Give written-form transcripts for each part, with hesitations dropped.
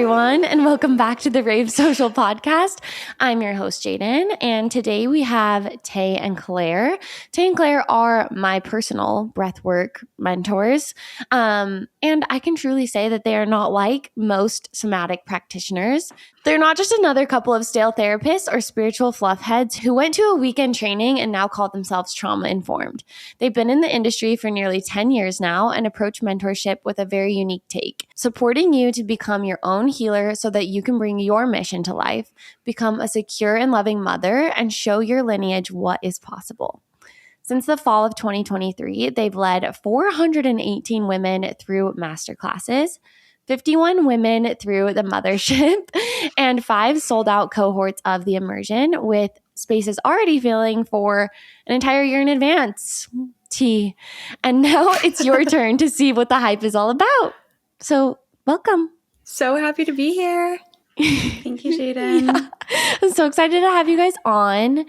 everyone, and welcome back to the Rave Social Podcast. I'm your host, Jaiden, and today we have Tay and Claire. Tay and Claire are my personal breathwork mentors, and I can truly say that they are not like most somatic practitioners. They're not just another couple of stale therapists or spiritual fluffheads who went to a weekend training and now call themselves trauma-informed. They've been in the industry for nearly 10 years now and approach mentorship with a very unique take, supporting you to become your own healer so that you can bring your mission to life, become a secure and loving mother, and show your lineage what is possible. Since the fall of 2023, they've led 418 women through masterclasses, 51 women through the mothership, and 5 sold-out cohorts of the immersion, with spaces already filling for an entire year in advance. Tea. And now it's your turn to see what the hype is all about. So, welcome. So happy to be here. Thank you, Jaiden. Yeah. I'm so excited to have you guys on.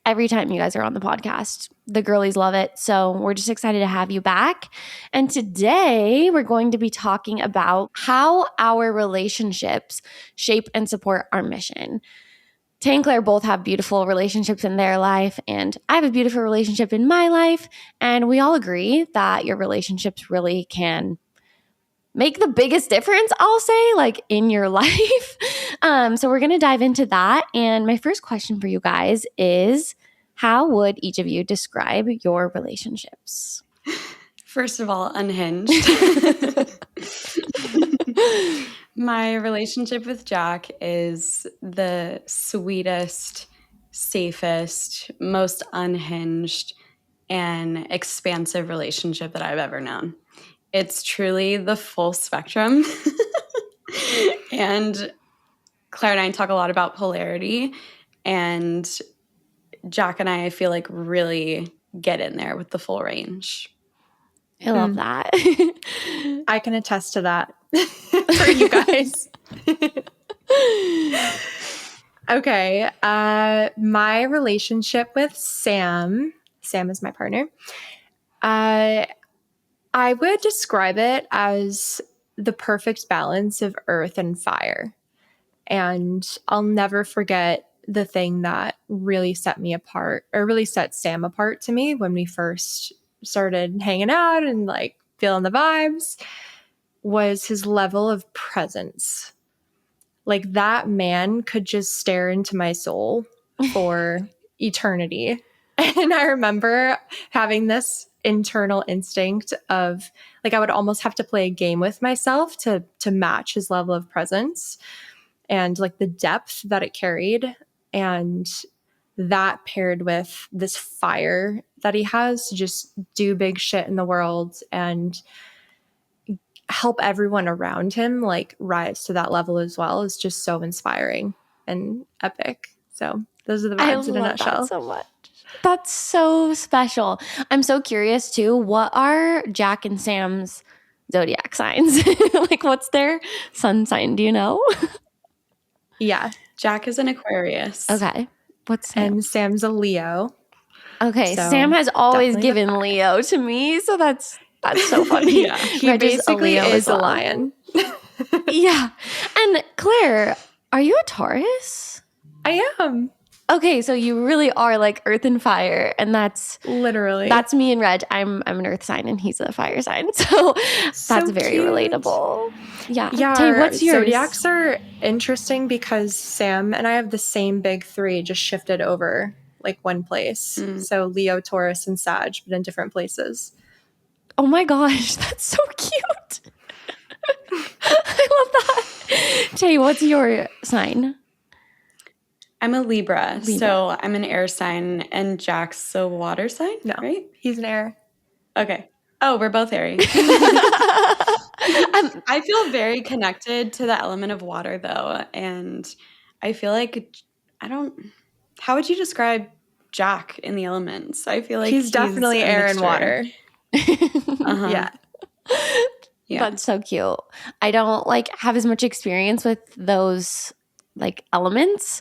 Every time you guys are on the podcast, the girlies love it. So we're just excited to have you back. And today we're going to be talking about how our relationships shape and support our mission. Tay and Claire both have beautiful relationships in their life, and I have a beautiful relationship in my life. And we all agree that your relationships really can make the biggest difference, I'll say, like in your life. So we're going to dive into that. And my first question for you guys is, how would each of you describe your relationships? First of all, unhinged. My relationship with Jack is the sweetest, safest, most unhinged, and expansive relationship that I've ever known. It's truly the full spectrum. And Claire and I talk a lot about polarity, and Jack and I feel like really get in there with the full range. I love that. I can attest to that for you guys. Okay. My relationship with Sam is my partner. I would describe it as the perfect balance of earth and fire. And I'll never forget the thing that really set me apart, or really set Sam apart to me when we first started hanging out and like feeling the vibes, was his level of presence. Like, that man could just stare into my soul for eternity. And I remember having this internal instinct of, like, I would almost have to play a game with myself to match his level of presence and like the depth that it carried. And that paired with this fire that he has to just do big shit in the world and help everyone around him like rise to that level as well is just so inspiring and epic. So those are the vibes in a nutshell. That so much. That's so special. I'm so curious too. What are Jack and Sam's zodiac signs? Like, what's their sun sign? Do you know? Yeah. Jack is an Aquarius. Okay. What's Sam? And Sam's a Leo. Okay. So Sam has always given Leo to me, so that's so funny. Yeah. He basically is a lion. Yeah. And Claire, are you a Taurus? I am. Okay, so you really are like earth and fire, and that's Literally. That's me and Reg. I'm an earth sign and he's a fire sign. So that's very cute. Relatable. Yeah. Yeah. Tay, what's yours? Zodiacs are interesting because Sam and I have the same big 3 just shifted over like one place. So Leo, Taurus, and Sag, but in different places. Oh my gosh, that's so cute. I love that. Tay, what's your sign? I'm a Libra, so I'm an air sign, and Jack's a water sign, No, right? he's an air. Okay. Oh, we're both airy. I feel very connected to the element of water, though, and I feel like how would you describe Jack in the elements? I feel like he's definitely air and water. Uh-huh. Yeah. That's so cute. I don't like have as much experience with those like elements.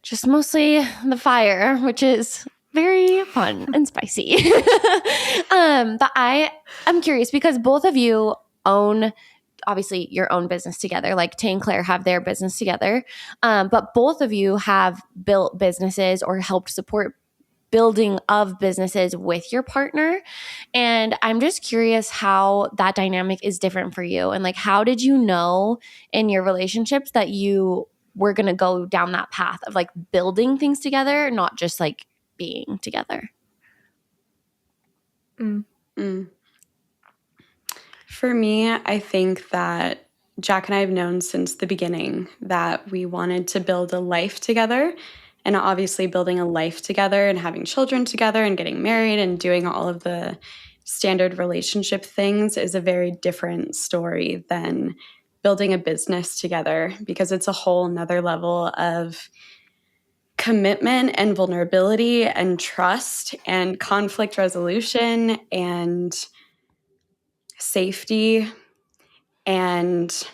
Just mostly the fire, which is very fun and spicy. But I'm curious because both of you own obviously your own business together, like Tay and Claire have their business together. But both of you have built businesses or helped support building of businesses with your partner. And I'm just curious how that dynamic is different for you. And like, how did you know in your relationships that you were going to go down that path of like building things together, not just like being together? For me, I think that Jack and I have known since the beginning that we wanted to build a life together. And obviously, building a life together and having children together and getting married and doing all of the standard relationship things is a very different story than building a business together, because it's a whole nother level of commitment and vulnerability and trust and conflict resolution and safety and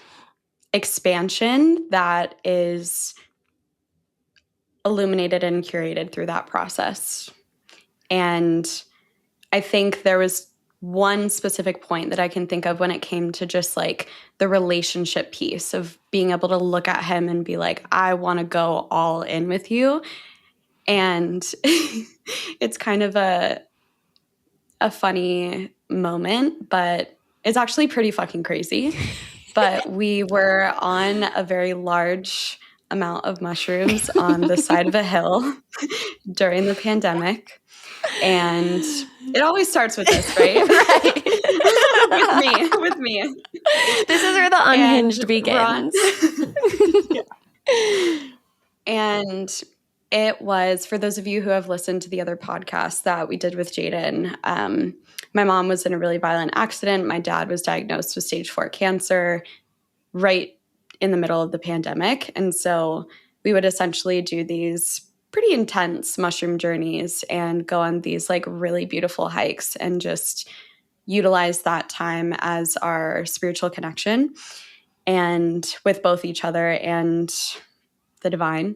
expansion that is illuminated and curated through that process. And I think there was one specific point that I can think of when it came to just like the relationship piece of being able to look at him and be like, I want to go all in with you. And it's kind of a funny moment, but it's actually pretty fucking crazy. But we were on a very large amount of mushrooms on the side of a hill during the pandemic. And it always starts with this, right? Right. with me. This is where the unhinged begins. And it was, for those of you who have listened to the other podcasts that we did with Jaiden, my mom was in a really violent accident. My dad was diagnosed with stage 4 cancer right in the middle of the pandemic. And so we would essentially do these pretty intense mushroom journeys and go on these like really beautiful hikes and just utilize that time as our spiritual connection and with both each other and the divine.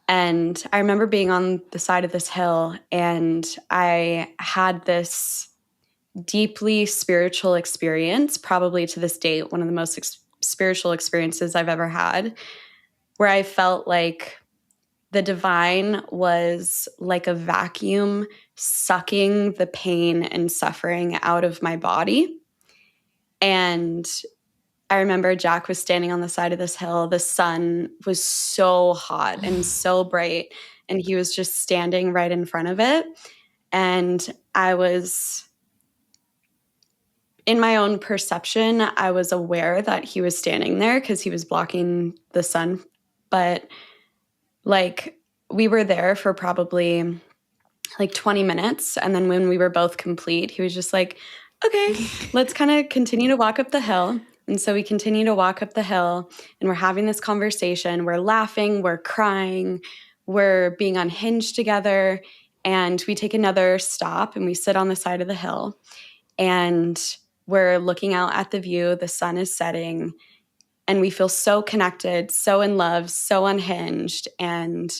And I remember being on the side of this hill, and I had this deeply spiritual experience, probably to this date, one of the most spiritual experiences I've ever had, where I felt like the divine was like a vacuum sucking the pain and suffering out of my body. And I remember Jack was standing on the side of this hill. The sun was so hot and so bright, and he was just standing right in front of it. And I was, in my own perception, I was aware that he was standing there because he was blocking the sun. But like, we were there for probably like 20 minutes. And then when we were both complete, he was just like, okay, let's kind of continue to walk up the hill. And so we continue to walk up the hill, and we're having this conversation. We're laughing, we're crying, we're being unhinged together. And we take another stop and we sit on the side of the hill, and we're looking out at the view. The sun is setting, and we feel so connected, so in love, so unhinged. And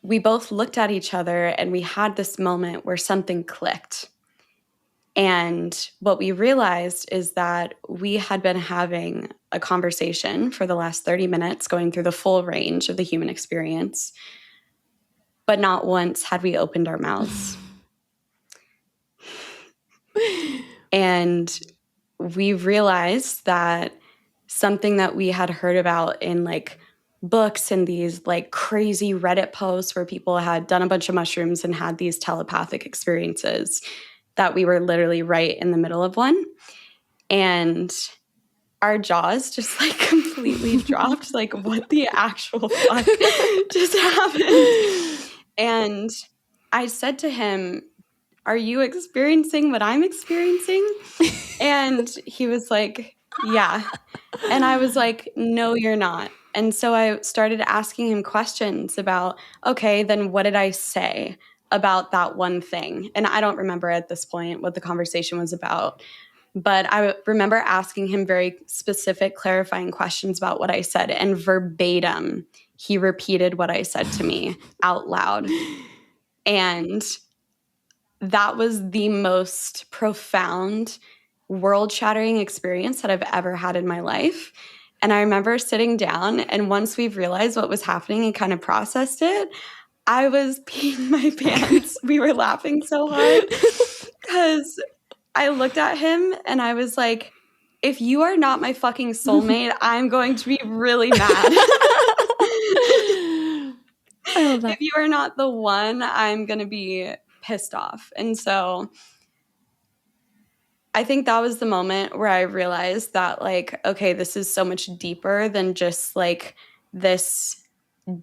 we both looked at each other, and we had this moment where something clicked. And what we realized is that we had been having a conversation for the last 30 minutes, going through the full range of the human experience, but not once had we opened our mouths. And we realized that something that we had heard about in like books and these like crazy Reddit posts where people had done a bunch of mushrooms and had these telepathic experiences, that we were literally right in the middle of one. And our jaws just like completely dropped. Like, what the actual fuck just happened? And I said to him, are you experiencing what I'm experiencing? And he was like, yeah. And I was like, no, you're not. And so I started asking him questions about, okay, then what did I say about that one thing? And I don't remember at this point what the conversation was about, but I remember asking him very specific, clarifying questions about what I said, and verbatim, he repeated what I said to me out loud. And that was the most profound, world-shattering experience that I've ever had in my life. And I remember sitting down, and once we've realized what was happening and kind of processed it, I was peeing my pants. We were laughing so hard because I looked at him and I was like, if you are not my fucking soulmate, I'm going to be really mad. I love that. If you are not the one, I'm going to be pissed off. And so I think that was the moment where I realized that, like, okay, this is so much deeper than just like this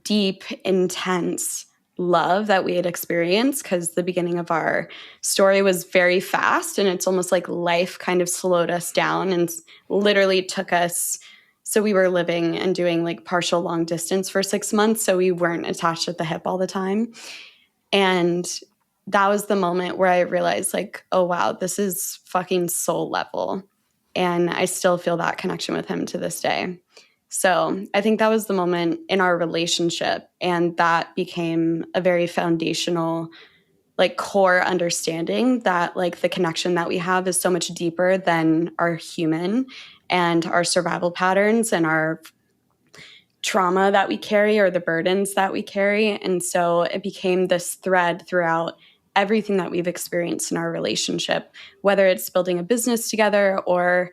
deep, intense love that we had experienced, because the beginning of our story was very fast, and it's almost like life kind of slowed us down and literally took us. So we were living and doing like partial long distance for 6 months, so we weren't attached at the hip all the time. And that was the moment where I realized, like, oh wow, this is fucking soul level. And I still feel that connection with him to this day. So I think that was the moment in our relationship, and that became a very foundational, like, core understanding that, like, the connection that we have is so much deeper than our human and our survival patterns and our trauma that we carry or the burdens that we carry. And so it became this thread throughout everything that we've experienced in our relationship, whether it's building a business together or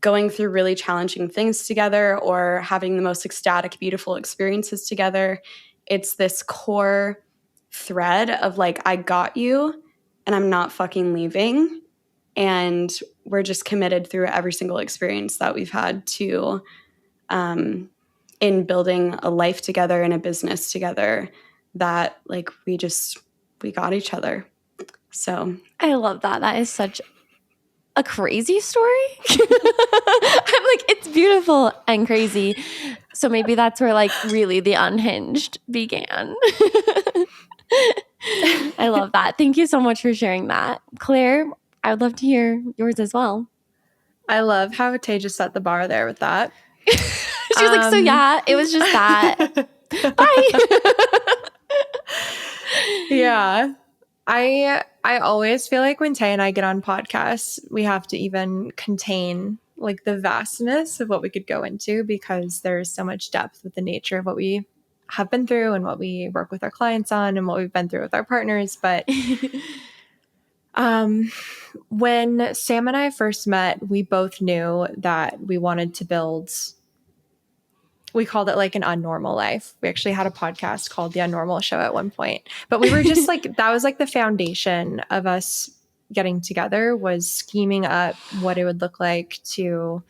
going through really challenging things together or having the most ecstatic, beautiful experiences together. It's this core thread of like, I got you and I'm not fucking leaving. And we're just committed through every single experience that we've had to, in building a life together and a business together, that like we got each other. So I love that. That is such a crazy story. I'm like, it's beautiful and crazy. So maybe that's where like really the unhinged began. I love that. Thank you so much for sharing that. Claire, I would love to hear yours as well. I love how Tay just set the bar there with that. She was like, so yeah, it was just that. Bye. Yeah. I always feel like when Tay and I get on podcasts, we have to even contain like the vastness of what we could go into, because there's so much depth with the nature of what we have been through and what we work with our clients on and what we've been through with our partners. But when Sam and I first met, we both knew that we wanted to build, we called it like an unnormal life. We actually had a podcast called The Unnormal Show at one point, but we were just like, that was like the foundation of us getting together, was scheming up what it would look like to,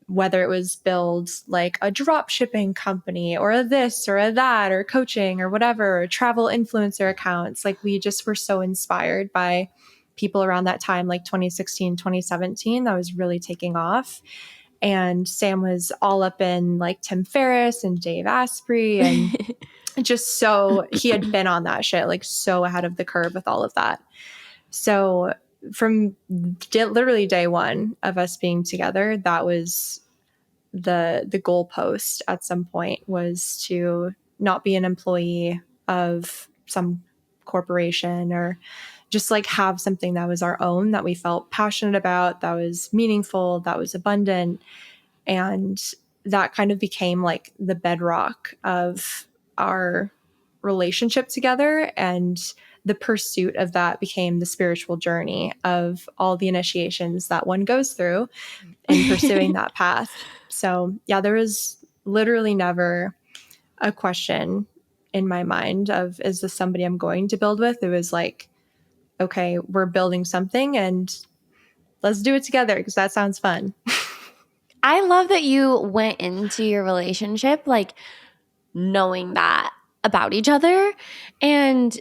whether it was build like a drop shipping company or a this or a that or coaching or whatever, or travel influencer accounts. Like we just were so inspired by people around that time, like 2016, 2017, that was really taking off. And Sam was all up in like Tim Ferriss and Dave Asprey, and just so he had been on that shit, like so ahead of the curve with all of that. So from literally day one of us being together, that was the goalpost at some point, was to not be an employee of some corporation, or just like have something that was our own, that we felt passionate about, that was meaningful, that was abundant. And that kind of became like the bedrock of our relationship together. And the pursuit of that became the spiritual journey of all the initiations that one goes through in pursuing that path. So yeah, there was literally never a question in my mind of, is this somebody I'm going to build with? It was like, okay, we're building something and let's do it together because that sounds fun. I love that you went into your relationship like knowing that about each other. And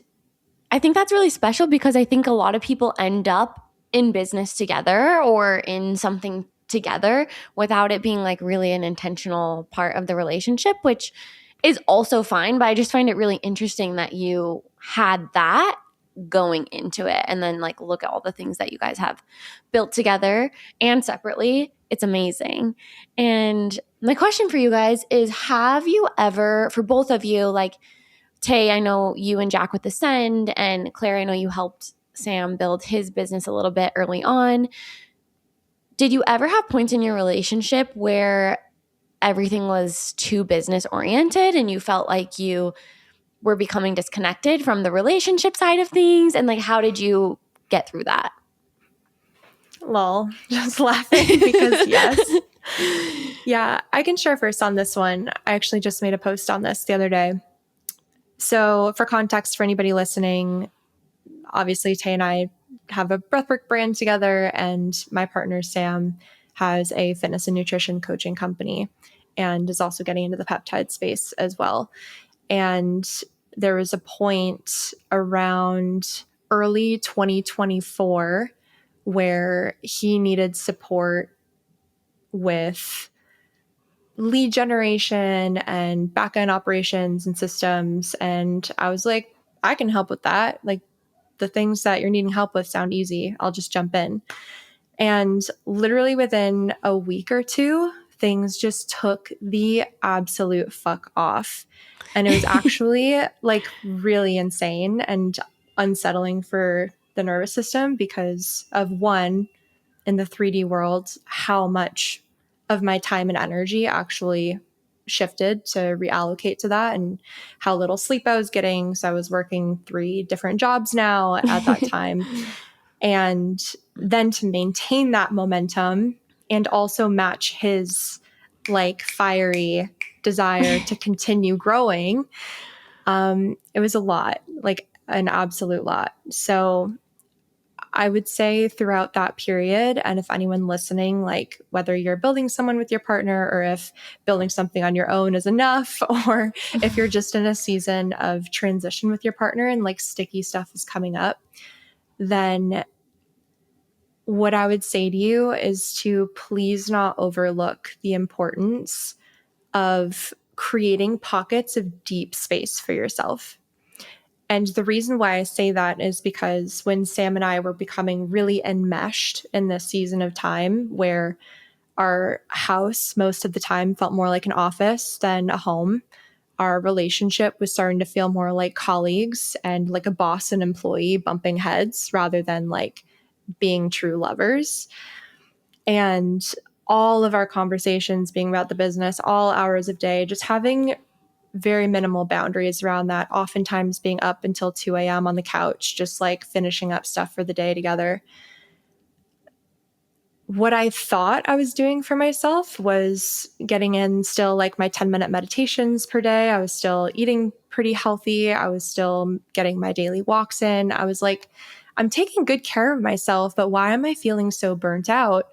I think that's really special, because I think a lot of people end up in business together or in something together without it being like really an intentional part of the relationship, which is also fine. But I just find it really interesting that you had that going into it, and then like look at all the things that you guys have built together and separately. It's amazing. And my question for you guys is, have you ever, for both of you, like Tay, I know you and Jack with Ascend, and Claire, I know you helped Sam build his business a little bit early on. did you ever have points in your relationship where everything was too business oriented and you felt like you were becoming disconnected from the relationship side of things? And like, how did you get through that? Lol, just laughing because yes. Yeah, I can share first on this one. I actually just made a post on this the other day. So for context, for anybody listening, obviously Tay and I have a breathwork brand together, and my partner Sam has a fitness and nutrition coaching company and is also getting into the peptide space as well. And there was a point around early 2024 where he needed support with lead generation and backend operations and systems. And I was like, I can help with that. Like, the things that you're needing help with sound easy. I'll just jump in. And literally within a week or two, things just took the absolute fuck off. And it was actually like really insane and unsettling for the nervous system because of one, in the 3D world, how much of my time and energy actually shifted to reallocate to that, and how little sleep I was getting. So I was working 3 different jobs now at that time. And then to maintain that momentum and also match his like fiery desire to continue growing, it was a lot, like an absolute lot. So I would say throughout that period, and if anyone listening, like whether you're building someone with your partner or if building something on your own is enough, or if you're just in a season of transition with your partner and like sticky stuff is coming up, then what I would say to you is to please not overlook the importance of creating pockets of deep space for yourself. And the reason why I say that is because when Sam and I were becoming really enmeshed in this season of time where our house most of the time felt more like an office than a home, our relationship was starting to feel more like colleagues and like a boss and employee bumping heads rather than like being true lovers. And all of our conversations being about the business, all hours of day, just having very minimal boundaries around that, oftentimes being up until 2 a.m. on the couch, just like finishing up stuff for the day together. What I thought I was doing for myself was getting in still like my 10-minute meditations per day. I was still eating pretty healthy. I was still getting my daily walks in. I was like, I'm taking good care of myself, but why am I feeling so burnt out?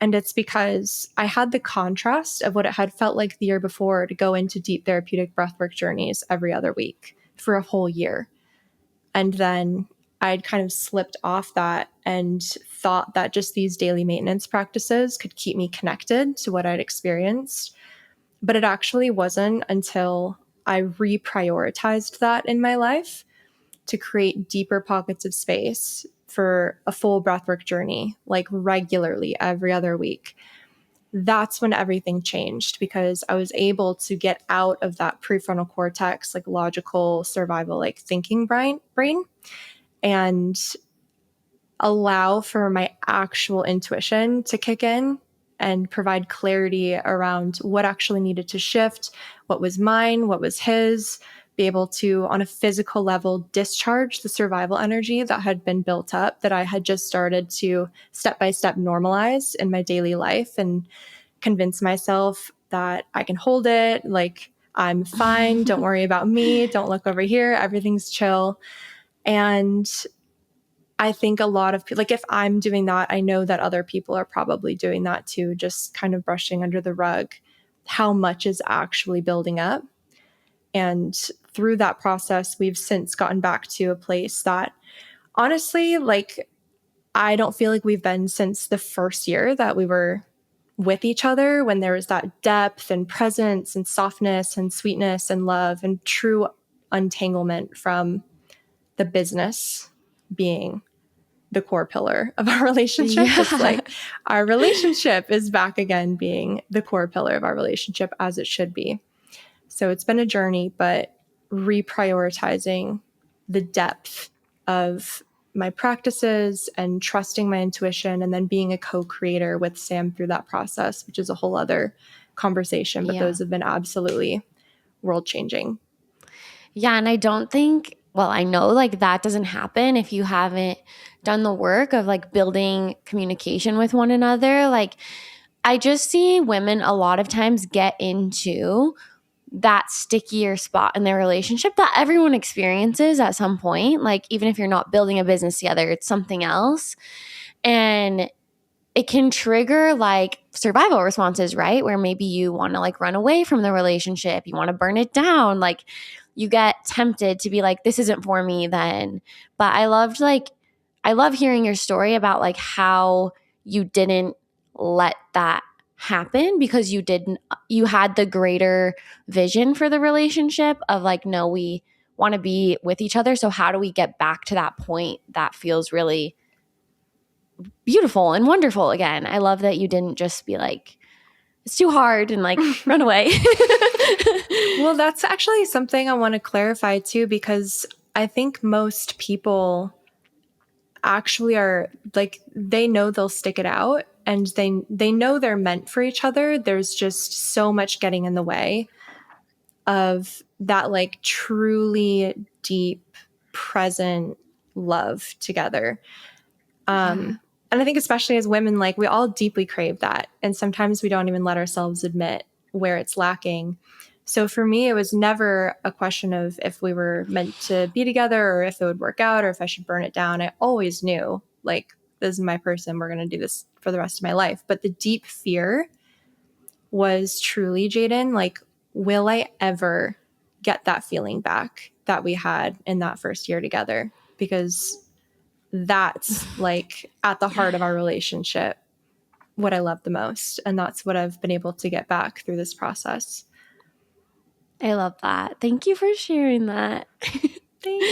And it's because I had the contrast of what it had felt like the year before to go into deep therapeutic breathwork journeys every other week for a whole year. And then I'd kind of slipped off that and thought that just these daily maintenance practices could keep me connected to what I'd experienced. But it actually wasn't until I reprioritized that in my life to create deeper pockets of space for a full breathwork journey, like regularly every other week. That's when everything changed because I was able to get out of that prefrontal cortex, like logical survival, like thinking brain, and allow for my actual intuition to kick in and provide clarity around what actually needed to shift, what was mine, what was his, be able to, on a physical level, discharge the survival energy that had been built up that I had just started to step by step normalize in my daily life and convince myself that I can hold it. Like, I'm fine. Don't worry about me. Don't look over here. Everything's chill. And I think a lot of people, like if I'm doing that, I know that other people are probably doing that too, just kind of brushing under the rug how much is actually building up. And through that process, we've since gotten back to a place that honestly, like, I don't feel like we've been since the first year that we were with each other, when there was that depth and presence and softness and sweetness and love and true untanglement from the business being the core pillar of our relationship. Yeah. It's like our relationship is back again being the core pillar of our relationship as it should be. So it's been a journey, but reprioritizing the depth of my practices and trusting my intuition, and then being a co-creator with Sam through that process, which is a whole other conversation. But those have been absolutely world-changing. Yeah, and I don't think, well, I know like that doesn't happen if you haven't done the work of like building communication with one another. Like I just see women a lot of times get into that stickier spot in their relationship that everyone experiences at some point. Like even if you're not building a business together, it's something else. And it can trigger like survival responses, right? Where maybe you want to like run away from the relationship, you want to burn it down, like you get tempted to be like, this isn't for me then. But I love hearing your story about like how you didn't let that happen because you had the greater vision for the relationship of like, no, we want to be with each other. So how do we get back to that point that feels really beautiful and wonderful again? I love that you didn't just be like, it's too hard and like run away. Well, that's actually something I want to clarify too, because I think most people actually are like, they know they'll stick it out and they know they're meant for each other. There's just so much getting in the way of that like truly deep, present love together. And I think especially as women, like we all deeply crave that. And sometimes we don't even let ourselves admit where it's lacking. So for me, it was never a question of if we were meant to be together or if it would work out or if I should burn it down. I always knew like, this is my person. We're going to do this for the rest of my life. But the deep fear was truly, Jaiden, like, will I ever get that feeling back that we had in that first year together? Because that's like at the heart of our relationship, what I love the most. And that's what I've been able to get back through this process. I love that. Thank you for sharing that. Thanks.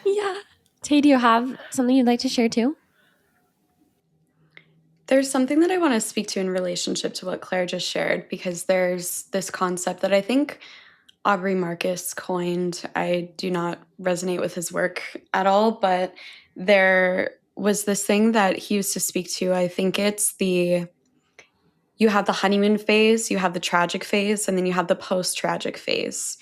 Yeah. Tay, do you have something you'd like to share too? There's something that I want to speak to in relationship to what Claire just shared, because there's this concept that I think Aubrey Marcus coined. I do not resonate with his work at all, but there was this thing that he used to speak to. I think it's you have the honeymoon phase, you have the tragic phase, and then you have the post-tragic phase.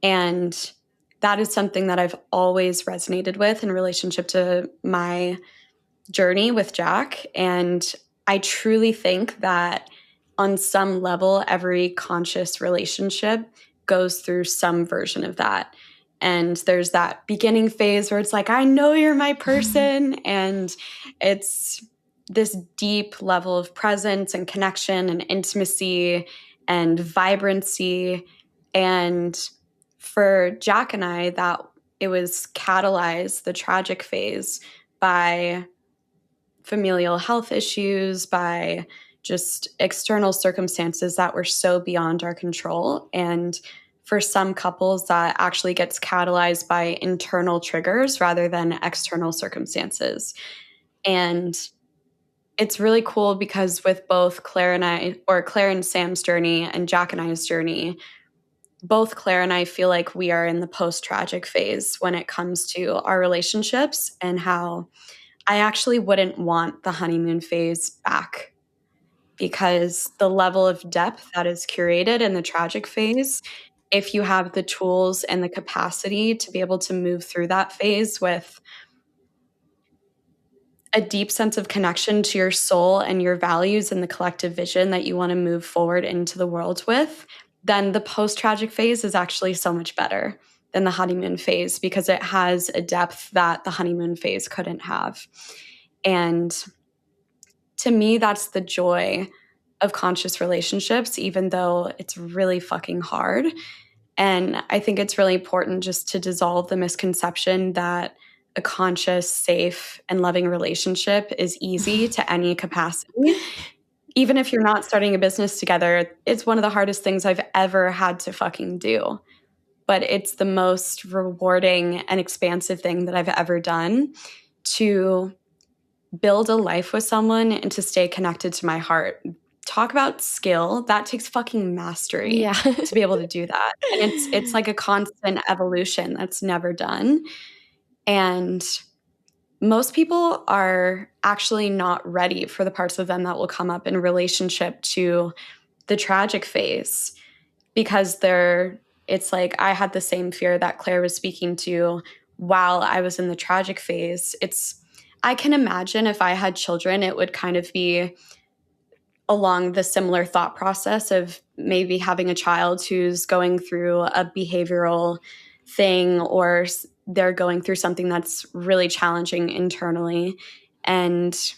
And that is something that I've always resonated with in relationship to my journey with Jack. And I truly think that on some level, every conscious relationship goes through some version of that. And there's that beginning phase where it's like, I know you're my person. And it's this deep level of presence and connection and intimacy and vibrancy. And for Jack and I, that it was catalyzed, the tragic phase, by familial health issues, by just external circumstances that were so beyond our control. And for some couples, that actually gets catalyzed by internal triggers rather than external circumstances. And it's really cool because with both Claire and Sam's journey and Jack and I's journey, both Claire and I feel like we are in the post-tragic phase when it comes to our relationships, and how I actually wouldn't want the honeymoon phase back, because the level of depth that is curated in the tragic phase, if you have the tools and the capacity to be able to move through that phase with a deep sense of connection to your soul and your values and the collective vision that you want to move forward into the world with, then the post-tragic phase is actually so much better than the honeymoon phase, because it has a depth that the honeymoon phase couldn't have. And to me, that's the joy of conscious relationships, even though it's really fucking hard. And I think it's really important just to dissolve the misconception that a conscious, safe, and loving relationship is easy to any capacity. Even if you're not starting a business together, it's one of the hardest things I've ever had to fucking do. But it's the most rewarding and expansive thing that I've ever done, to build a life with someone and to stay connected to my heart. Talk about skill. That takes fucking mastery to be able to do that. And it's like a constant evolution that's never done. And most people are actually not ready for the parts of them that will come up in relationship to the tragic phase, because it's like I had the same fear that Claire was speaking to while I was in the tragic phase. I can imagine if I had children, it would kind of be along the similar thought process of maybe having a child who's going through a behavioral thing, or they're going through something that's really challenging internally, and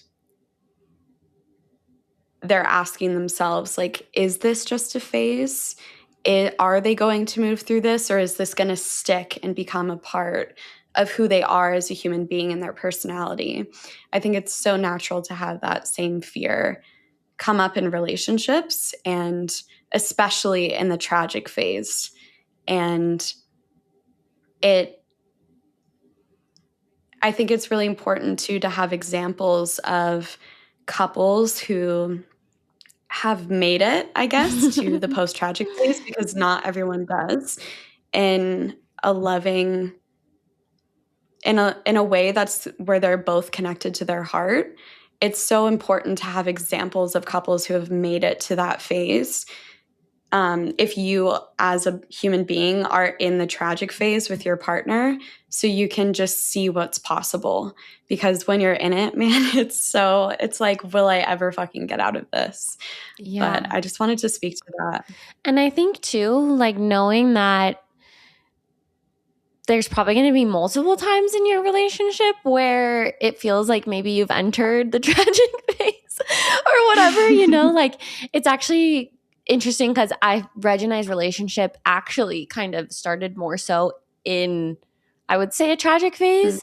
they're asking themselves, like, is this just a phase? Are they going to move through this, or is this going to stick and become a part of who they are as a human being and their personality? I think it's so natural to have that same fear come up in relationships, and especially in the tragic phase. And I think it's really important too to have examples of couples who have made it, I guess, to the post-tragic phase, because not everyone does, in a loving, in a way that's where they're both connected to their heart. It's so important to have examples of couples who have made it to that phase. If you, as a human being, are in the tragic phase with your partner, so you can just see what's possible. Because when you're in it, man, it's like, will I ever fucking get out of this? Yeah. But I just wanted to speak to that. And I think too, like, knowing that there's probably going to be multiple times in your relationship where it feels like maybe you've entered the tragic phase or whatever, like, it's actually interesting because Reg and I's relationship actually kind of started more so in, I would say, a tragic phase,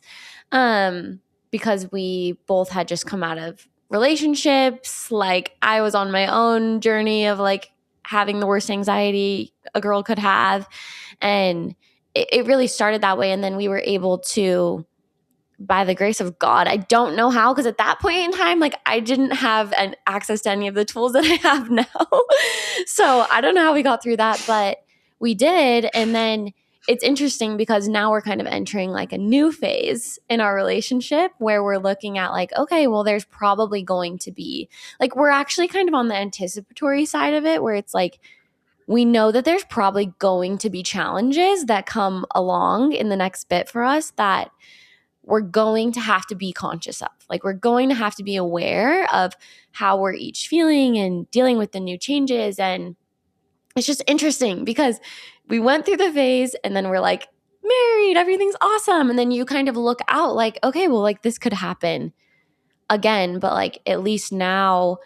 because we both had just come out of relationships. Like, I was on my own journey of like having the worst anxiety a girl could have, and it really started that way. And then we were able to, by the grace of God, I don't know how, because at that point in time, like, I didn't have an access to any of the tools that I have now. So I don't know how we got through that, but we did. And then it's interesting because now we're kind of entering like a new phase in our relationship where we're looking at like, okay, well, there's probably going to be, like, we're actually kind of on the anticipatory side of it, where it's like, we know that there's probably going to be challenges that come along in the next bit for us that we're going to have to be conscious of. Like, we're going to have to be aware of how we're each feeling and dealing with the new changes. And it's just interesting because we went through the phase and then we're like, married, everything's awesome. And then you kind of look out like, okay, well, like, this could happen again. But like, at least now,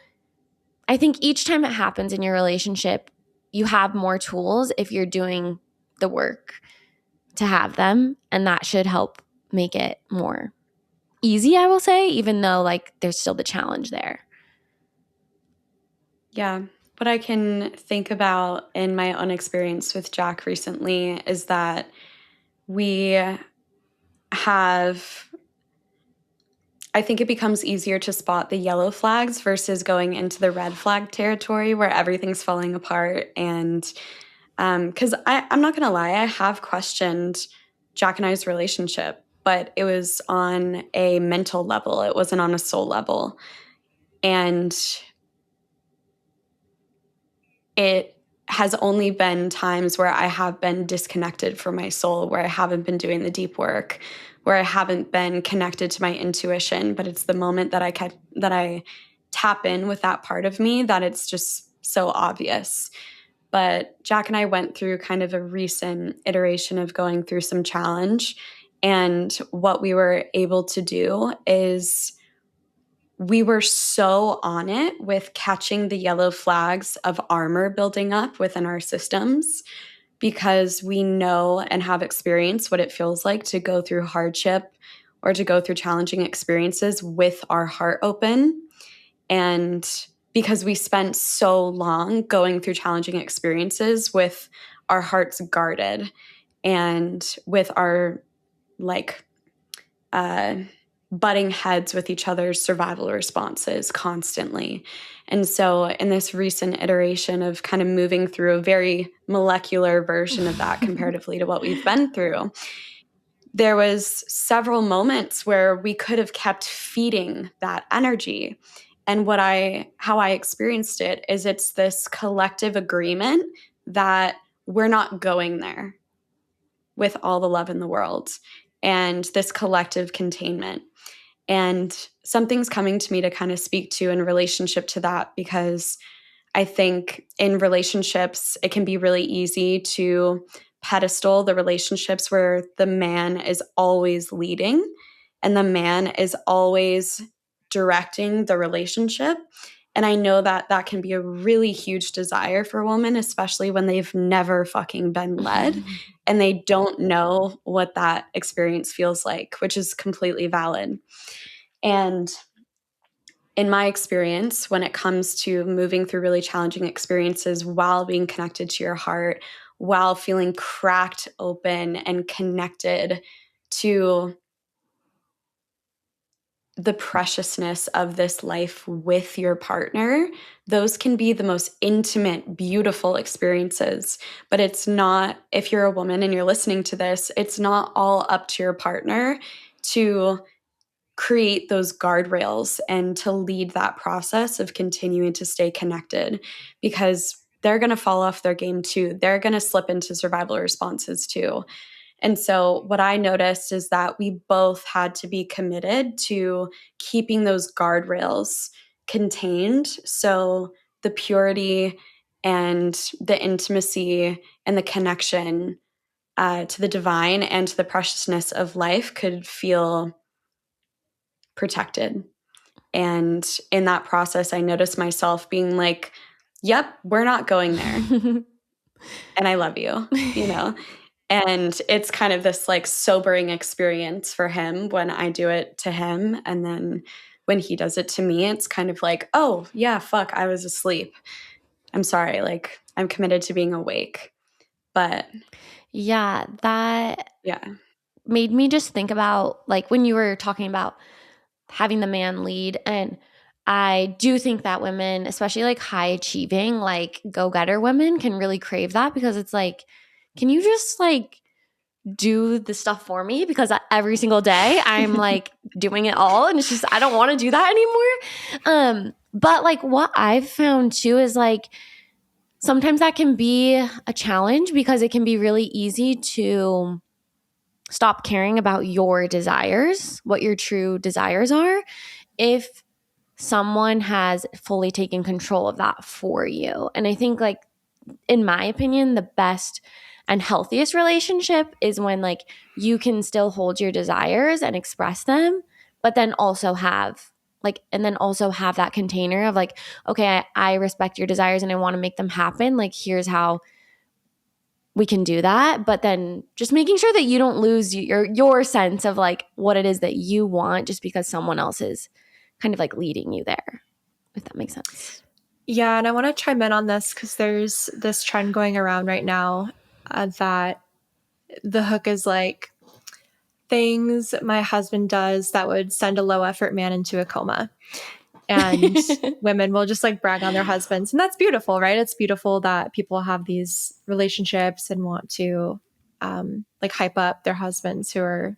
I think each time it happens in your relationship, you have more tools if you're doing the work to have them. And that should help make it more easy, I will say, even though like there's still the challenge there. Yeah. What I can think about in my own experience with Jack recently is that we have, I think it becomes easier to spot the yellow flags versus going into the red flag territory where everything's falling apart. And because I'm not going to lie, I have questioned Jack and I's relationship, but it was on a mental level. It wasn't on a soul level. And it has only been times where I have been disconnected from my soul, where I haven't been doing the deep work, where I haven't been connected to my intuition. But it's the moment that I tap in with that part of me that it's just so obvious. But Jack and I went through kind of a recent iteration of going through some challenge. And what we were able to do is we were so on it with catching the yellow flags of armor building up within our systems, because we know and have experienced what it feels like to go through hardship or to go through challenging experiences with our heart open. And because we spent so long going through challenging experiences with our hearts guarded and with our butting heads with each other's survival responses constantly. And so in this recent iteration of kind of moving through a very molecular version of that comparatively to what we've been through, there was several moments where we could have kept feeding that energy. And how I experienced it is it's this collective agreement that we're not going there with all the love in the world, and this collective containment. And something's coming to me to kind of speak to in relationship to that, because I think in relationships, it can be really easy to pedestal the relationships where the man is always leading and the man is always directing the relationship. And I know that that can be a really huge desire for women, especially when they've never fucking been led and they don't know what that experience feels like, which is completely valid. And in my experience, when it comes to moving through really challenging experiences while being connected to your heart, while feeling cracked open and connected to the preciousness of this life with your partner, those can be the most intimate, beautiful experiences. But it's not, if you're a woman and you're listening to this, it's not all up to your partner to create those guardrails and to lead that process of continuing to stay connected, because they're going to fall off their game too. They're going to slip into survival responses too. And so what I noticed is that we both had to be committed to keeping those guardrails contained. So the purity and the intimacy and the connection to the divine and to the preciousness of life could feel protected. And in that process, I noticed myself being like, yep, we're not going there. And I love you, you know? And it's kind of this like sobering experience for him when I do it to him. And then when he does it to me, it's kind of like, oh, yeah, fuck, I was asleep. I'm sorry. Like, I'm committed to being awake. But yeah, that yeah, made me just think about like when you were talking about having the man lead. And I do think that women, especially like high achieving, like go-getter women, can really crave that, because it's like, can you just like do the stuff for me? Because every single day I'm like doing it all, and it's just, I don't want to do that anymore. But like what I've found too is like sometimes that can be a challenge, because it can be really easy to stop caring about your desires, what your true desires are, if someone has fully taken control of that for you. And I think, like, in my opinion, the best and healthiest relationship is when like you can still hold your desires and express them, but then also have that container of like, okay, I respect your desires and I want to make them happen. Like, here's how we can do that. But then just making sure that you don't lose your sense of like what it is that you want just because someone else is kind of like leading you there, if that makes sense. Yeah, and I want to chime in on this because there's this trend going around right now that the hook is like things my husband does that would send a low effort man into a coma. And women will just like brag on their husbands. And that's beautiful, right? It's beautiful that people have these relationships and want to like hype up their husbands who are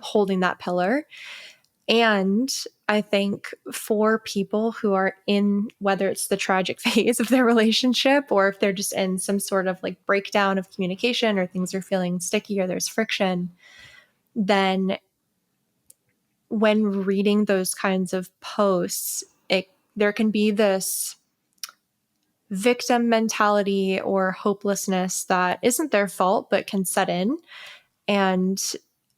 holding that pillar. And I think for people who are in, whether it's the tragic phase of their relationship or if they're just in some sort of like breakdown of communication or things are feeling sticky or there's friction, then when reading those kinds of posts, there can be this victim mentality or hopelessness that isn't their fault but can set in. And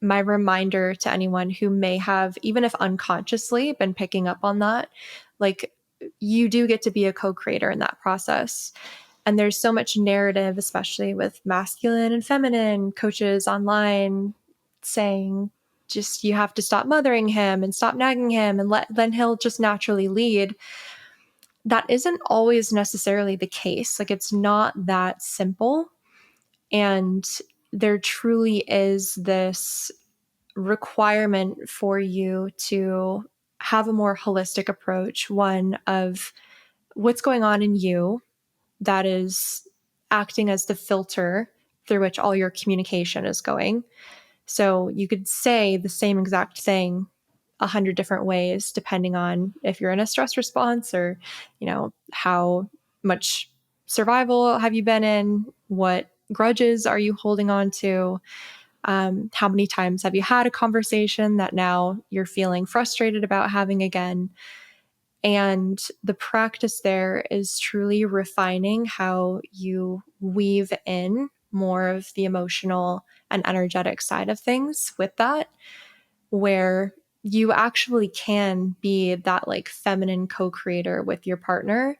my reminder to anyone who may have, even if unconsciously, been picking up on that, like, you do get to be a co-creator in that process. And there's so much narrative, especially with masculine and feminine coaches online saying, just, you have to stop mothering him and stop nagging him and then he'll just naturally lead. That isn't always necessarily the case. Like, it's not that simple. And there truly is this requirement for you to have a more holistic approach, one of what's going on in you that is acting as the filter through which all your communication is going. So you could say the same exact thing 100 different ways, depending on if you're in a stress response or, how much survival have you been in? What grudges are you holding on to? How many times have you had a conversation that now you're feeling frustrated about having again? And the practice there is truly refining how you weave in more of the emotional and energetic side of things with that, where you actually can be that like feminine co-creator with your partner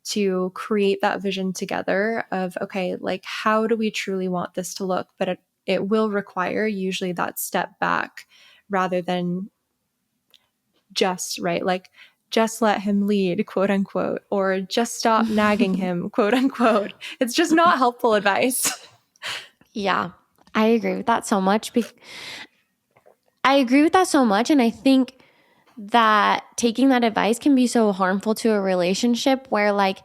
to create that vision together of, okay, like how do we truly want this to look? But it will require usually that step back rather than just, right? Like, just let him lead, quote unquote, or just stop nagging him, quote unquote. It's just not helpful advice. Yeah, I agree with that so much. I agree with that so much. And I think that taking that advice can be so harmful to a relationship where, like,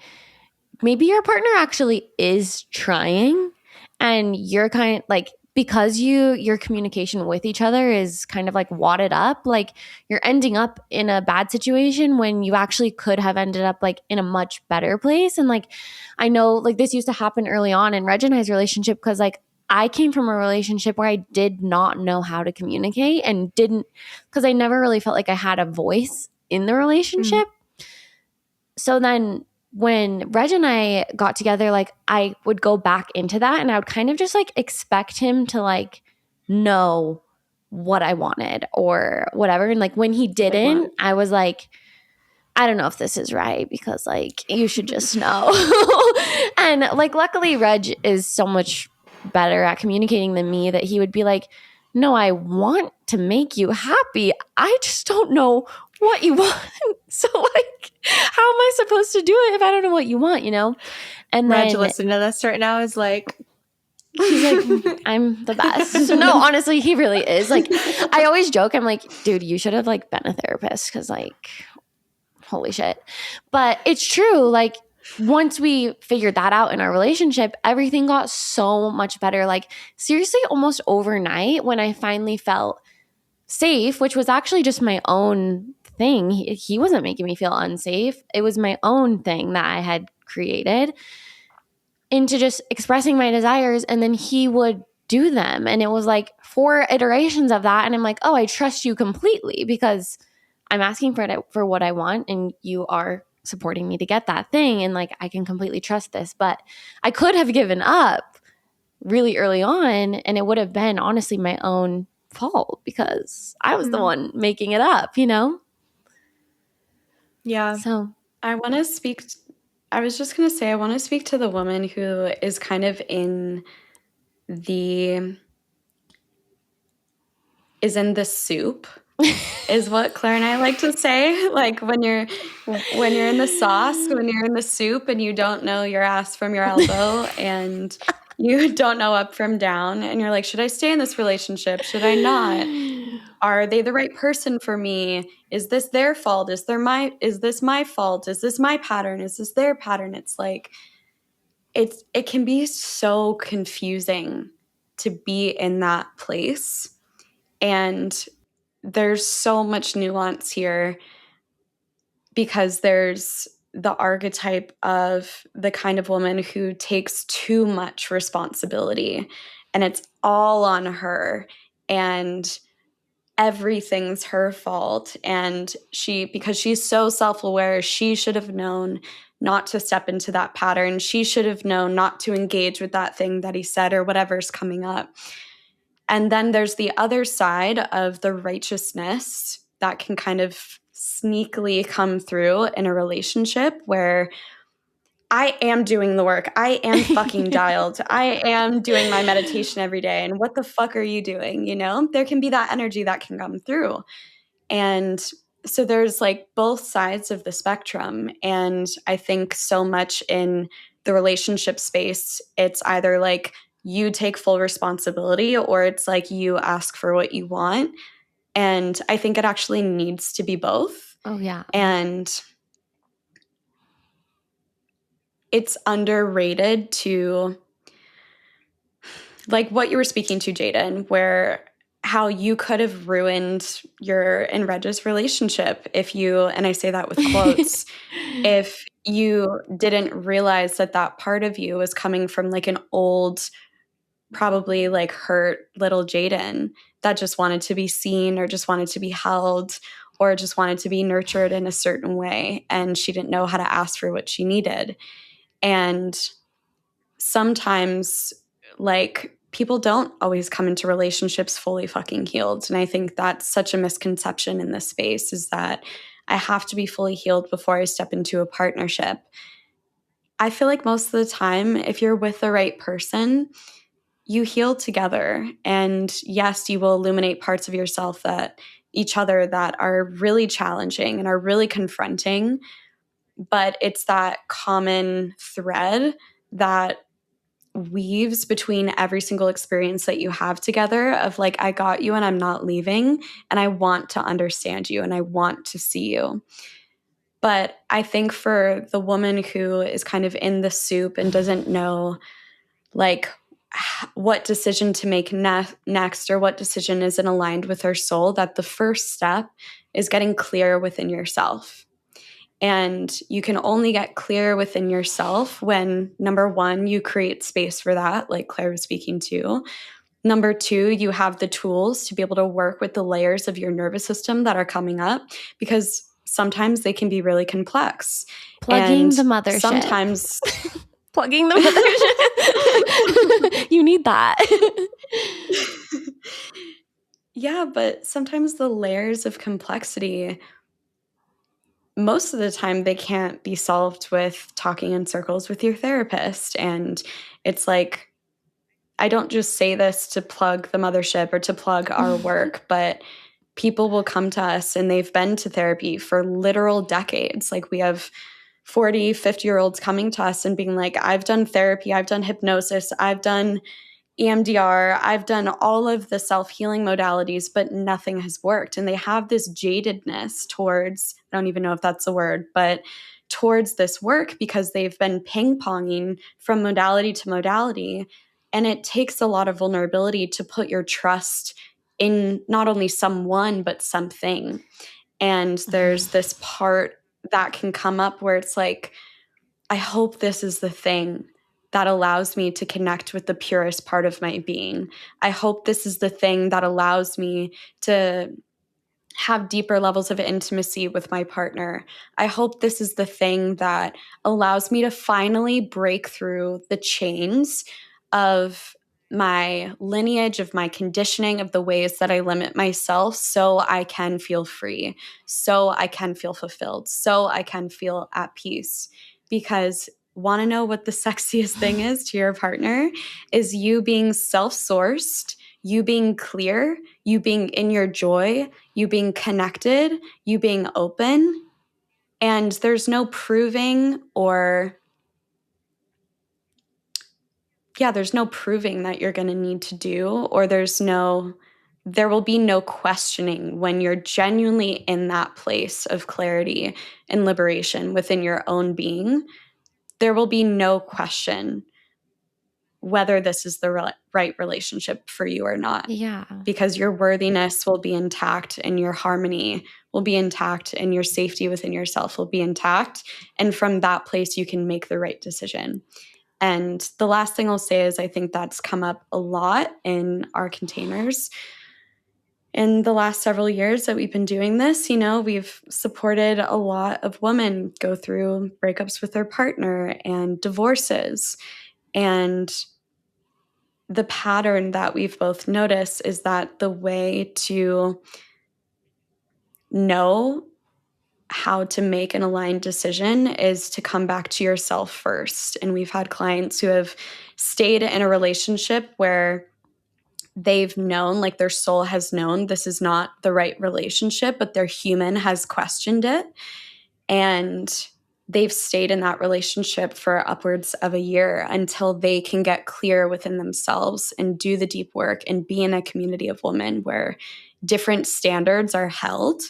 maybe your partner actually is trying and you're kind of like, because your communication with each other is kind of like wadded up, like you're ending up in a bad situation when you actually could have ended up like in a much better place. And like, I know like this used to happen early on in Reg and I's relationship because like I came from a relationship where I did not know how to communicate and because I never really felt like I had a voice in the relationship. So then when Reg and I got together, like I would go back into that and I would kind of just like expect him to like know what I wanted or whatever. And like when he didn't, I was like, I don't know if this is right because like you should just know. And like luckily Reg is so much better at communicating than me that he would be like, no, I want to make you happy. I just don't know what you want. So like, how am I supposed to do it if I don't know what you want, And Reg then listening to this right now is like, he's like, I'm the best. No, honestly, he really is. Like, I always joke, I'm like, dude, you should have like been a therapist because like, holy shit. But it's true. Like, once we figured that out in our relationship, everything got so much better. Like, seriously, almost overnight when I finally felt safe, which was actually just my own thing. He wasn't making me feel unsafe. It was my own thing that I had created into just expressing my desires. And then he would do them. And it was like 4 iterations of that. And I'm like, oh, I trust you completely because I'm asking for what I want and you are supporting me to get that thing. And like, I can completely trust this. But I could have given up really early on and it would have been honestly my own fault because I was the one making it up, Yeah. So I want to speak. I was just going to say, I want to speak to the woman who is kind of in the soup is what Claire and I like to say. Like when you're in the sauce, when you're in the soup and you don't know your ass from your elbow and you don't know up from down and you're like, should I stay in this relationship? Should I not? Are they the right person for me? Is this their fault? Is this my fault? Is this my pattern? Is this their pattern? It's like it can be so confusing to be in that place. And there's so much nuance here because there's the archetype of the kind of woman who takes too much responsibility and it's all on her and everything's her fault. And because she's so self-aware, she should have known not to step into that pattern. She should have known not to engage with that thing that he said or whatever's coming up. And then there's the other side of the righteousness that can kind of sneakily come through in a relationship where I am doing the work. I am fucking dialed. I am doing my meditation every day. And what the fuck are you doing? There can be that energy that can come through. And so there's like both sides of the spectrum. And I think so much in the relationship space, it's either like you take full responsibility or it's like you ask for what you want. And I think it actually needs to be both. Oh, yeah. And it's underrated to, like what you were speaking to, Jaiden, where how you could have ruined your and Reg's relationship if you, and I say that with quotes, if you didn't realize that that part of you was coming from like an old, probably like hurt little Jaiden that just wanted to be seen or just wanted to be held or just wanted to be nurtured in a certain way. And she didn't know how to ask for what she needed. And sometimes, like, people don't always come into relationships fully fucking healed. And I think that's such a misconception in this space, is that I have to be fully healed before I step into a partnership. I feel like most of the time, if you're with the right person, you heal together. And yes, you will illuminate parts of yourself that each other that are really challenging and are really confronting. But it's that common thread that weaves between every single experience that you have together of like, I got you and I'm not leaving, and I want to understand you and I want to see you. But I think for the woman who is kind of in the soup and doesn't know like what decision to make next or what decision isn't aligned with her soul, that the first step is getting clear within yourself. And you can only get clear within yourself when, number one, you create space for that, like Claire was speaking to. Number two, you have the tools to be able to work with the layers of your nervous system that are coming up, because sometimes they can be really complex. Plugging the mothership. Sometimes plugging the mothership. You need that. Yeah, but sometimes the layers of complexity, most of the time, they can't be solved with talking in circles with your therapist. And it's like, I don't just say this to plug the mothership or to plug our work, but people will come to us and they've been to therapy for literal decades. Like, we have 40, 50-year-olds coming to us and being like, I've done therapy, I've done hypnosis, I've done EMDR, I've done all of the self-healing modalities, but nothing has worked. And they have this jadedness towards, I don't even know if that's a word, but towards this work, because they've been ping-ponging from modality to modality. And it takes a lot of vulnerability to put your trust in not only someone, but something. And there's this part that can come up where it's like, I hope this is the thing that allows me to connect with the purest part of my being. I hope this is the thing that allows me to have deeper levels of intimacy with my partner. I hope this is the thing that allows me to finally break through the chains of my lineage, of my conditioning, of the ways that I limit myself, so I can feel free, so I can feel fulfilled, so I can feel at peace. Because want to know what the sexiest thing is to your partner is you being self-sourced, you being clear, you being in your joy, you being connected, you being open. And there's no proving there's no proving that you're going to need to do, or there will be no questioning when you're genuinely in that place of clarity and liberation within your own being. There will be no question whether this is the right relationship for you or not. Yeah. Because your worthiness will be intact and your harmony will be intact and your safety within yourself will be intact. And from that place, you can make the right decision. And the last thing I'll say is I think that's come up a lot in our containers. In the last several years that we've been doing this, we've supported a lot of women go through breakups with their partner and divorces. And the pattern that we've both noticed is that the way to know how to make an aligned decision is to come back to yourself first. And we've had clients who have stayed in a relationship where they've known, like their soul has known this is not the right relationship, but their human has questioned it. And they've stayed in that relationship for upwards of a year until they can get clear within themselves and do the deep work and be in a community of women where different standards are held.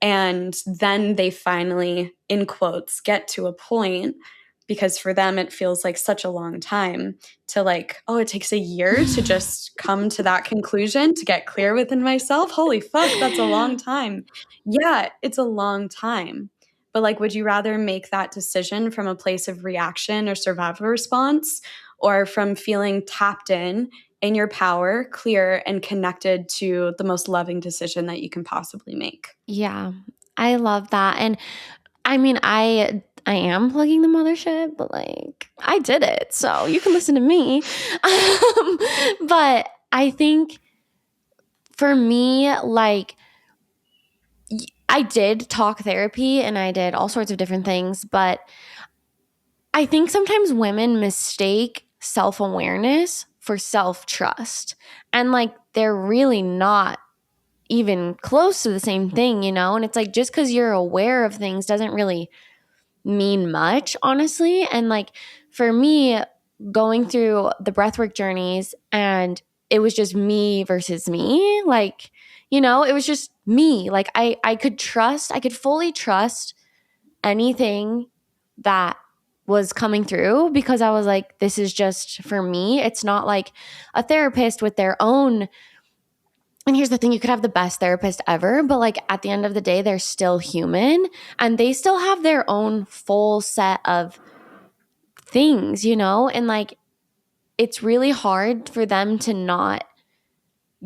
And then they finally, in quotes, get to a point because for them it feels like such a long time to like, oh, it takes a year to just come to that conclusion, to get clear within myself. Holy fuck, that's a long time. Yeah, it's a long time. But like, would you rather make that decision from a place of reaction or survival response, or from feeling tapped in your power, clear, and connected to the most loving decision that you can possibly make? Yeah, I love that. And I mean, I am plugging the mothership, but like I did it, so you can listen to me. But I think for me, like I did talk therapy and I did all sorts of different things, but I think sometimes women mistake self-awareness for self-trust. And like they're really not even close to the same thing, you know? And it's like just because you're aware of things doesn't really mean much, honestly. And like for me, going through the breathwork journeys, and it was just me versus me, like, you know, it was just me. Like I could fully trust anything that was coming through because I was like, this is just for me. It's not like a therapist with their own. And here's the thing, you could have the best therapist ever, but like at the end of the day, they're still human and they still have their own full set of things, you know? And like it's really hard for them to not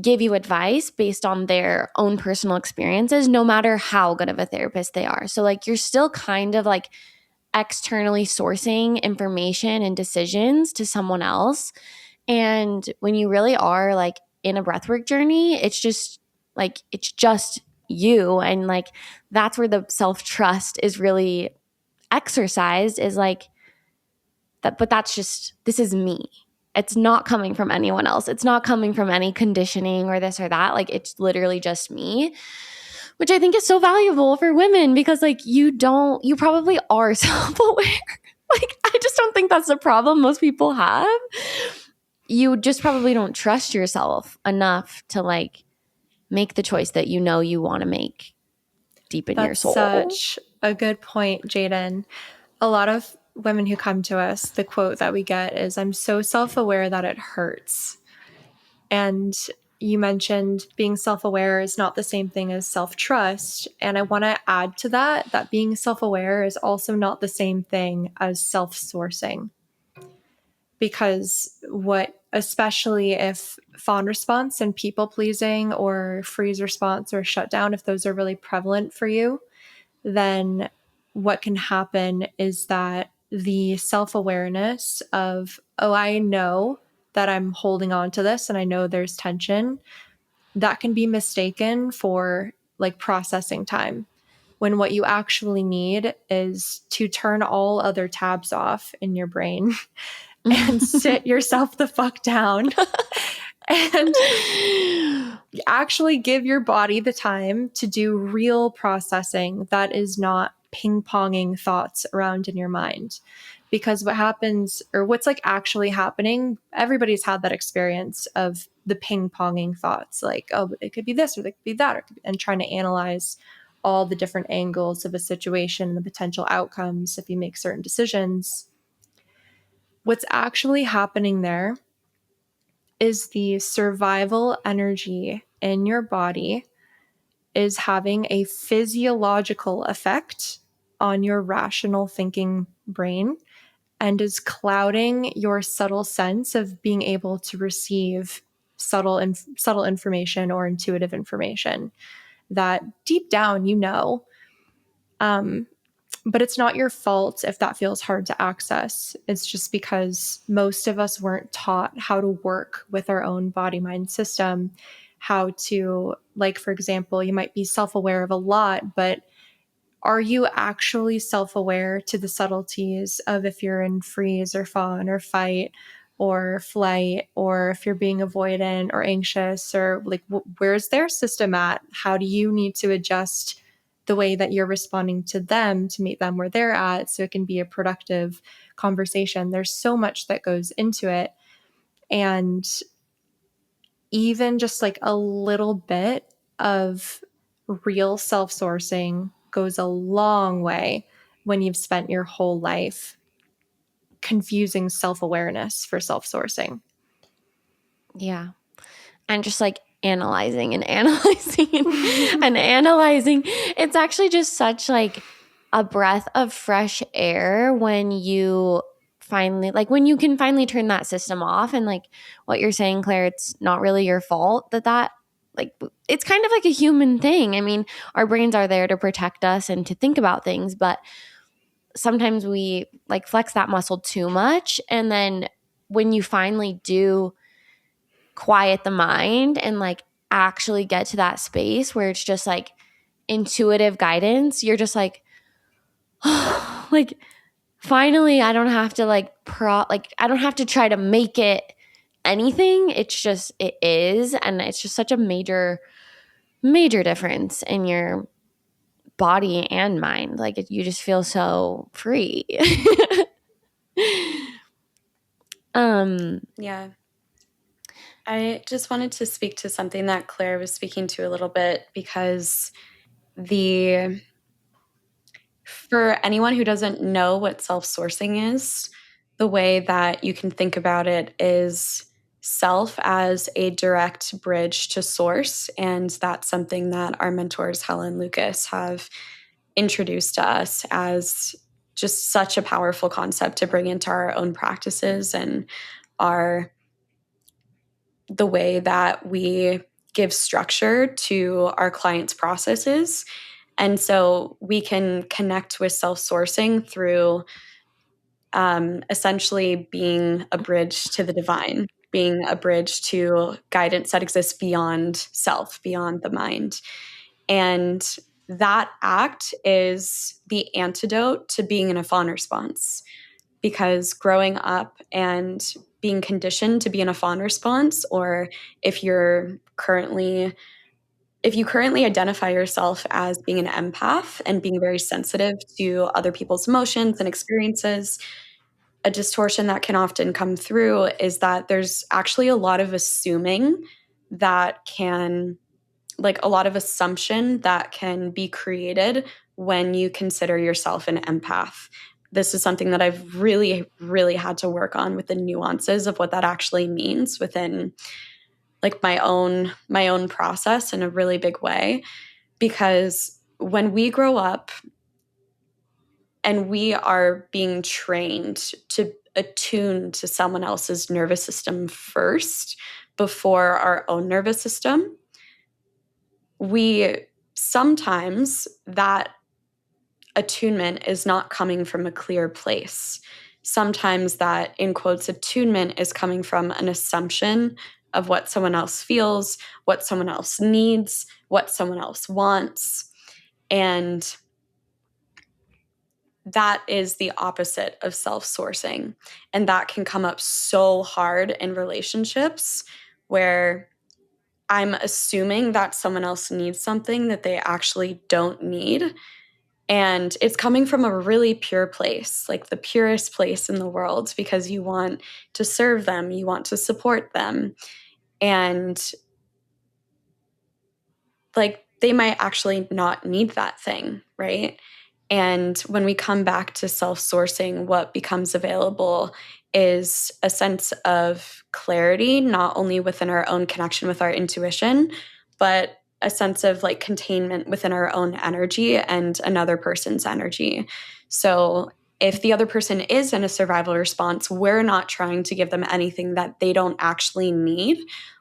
give you advice based on their own personal experiences, no matter how good of a therapist they are. So like you're still kind of like externally sourcing information and decisions to someone else. And when you really are like in a breathwork journey, it's just you. And like that's where the self-trust is really exercised, is like that, but that's just, this is me. It's not coming from anyone else. It's not coming from any conditioning or this or that. Like it's literally just me, which I think is so valuable for women because like you probably are self-aware. Like I just don't think that's the problem most people have. You just probably don't trust yourself enough to like make the choice that you know you want to make deep in your soul. That's such a good point, Jaiden. A lot of women who come to us, the quote that we get is, I'm so self-aware that it hurts. And you mentioned being self-aware is not the same thing as self-trust. And I want to add to that being self-aware is also not the same thing as self-sourcing. Because especially if fawn response and people pleasing or freeze response or shutdown, if those are really prevalent for you, then what can happen is that the self-awareness of, oh, I know that I'm holding on to this and I know there's tension, that can be mistaken for like processing time, when what you actually need is to turn all other tabs off in your brain and sit yourself the fuck down and actually give your body the time to do real processing that is not ping-ponging thoughts around in your mind. Because what happens, or what's like actually happening, everybody's had that experience of the ping-ponging thoughts, like, oh, it could be this or it could be that, and trying to analyze all the different angles of a situation and the potential outcomes if you make certain decisions. What's actually happening there is the survival energy in your body is having a physiological effect on your rational thinking brain and is clouding your subtle sense of being able to receive subtle information or intuitive information that deep down you know. But it's not your fault if that feels hard to access. It's just because most of us weren't taught how to work with our own body-mind system, how to, like, for example, you might be self-aware of a lot, but are you actually self-aware to the subtleties of if you're in freeze or fawn or fight or flight, or if you're being avoidant or anxious, or like where's their system at? How do you need to adjust the way that you're responding to them to meet them where they're at so it can be a productive conversation? There's so much that goes into it. And even just like a little bit of real self-sourcing goes a long way when you've spent your whole life confusing self-awareness for self-sourcing. Yeah. And just like analyzing and analyzing and analyzing. It's actually just such like a breath of fresh air when you finally, like when you can finally turn that system off. And like what you're saying, Claire, it's not really your fault that like, it's kind of like a human thing. I mean, our brains are there to protect us and to think about things, but sometimes we like flex that muscle too much. And then when you finally do quiet the mind and like actually get to that space where it's just like intuitive guidance, you're just like, like finally I don't have to like I don't have to try to make it anything. It's just, it is. And it's just such a major difference in your body and mind. Like you just feel so free. Yeah. I just wanted to speak to something that Claire was speaking to a little bit, because for anyone who doesn't know what self-sourcing is, the way that you can think about it is self as a direct bridge to source. And that's something that our mentors, Helen and Lucas, have introduced to us as just such a powerful concept to bring into our own practices and the way that we give structure to our clients' processes. And so we can connect with self-sourcing through essentially being a bridge to the divine, being a bridge to guidance that exists beyond self, beyond the mind. And that act is the antidote to being in a fawn response, because growing up and being conditioned to be in a fawn response, or if you currently identify yourself as being an empath and being very sensitive to other people's emotions and experiences, a distortion that can often come through is that there's actually a lot of assuming that can, like a lot of assumption that can be created when you consider yourself an empath. This is something that I've really, really had to work on with the nuances of what that actually means within like my own process in a really big way. Because when we grow up and we are being trained to attune to someone else's nervous system first before our own nervous system, we sometimes that attunement is not coming from a clear place. Sometimes that, in quotes, attunement is coming from an assumption of what someone else feels, what someone else needs, what someone else wants. And that is the opposite of self-sourcing. And that can come up so hard in relationships where I'm assuming that someone else needs something that they actually don't need. And it's coming from a really pure place, like the purest place in the world, because you want to serve them, you want to support them. And like they might actually not need that thing, right? And when we come back to self-sourcing, what becomes available is a sense of clarity, not only within our own connection with our intuition, but a sense of like containment within our own energy and another person's energy. So if the other person is in a survival response, we're not trying to give them anything that they don't actually need.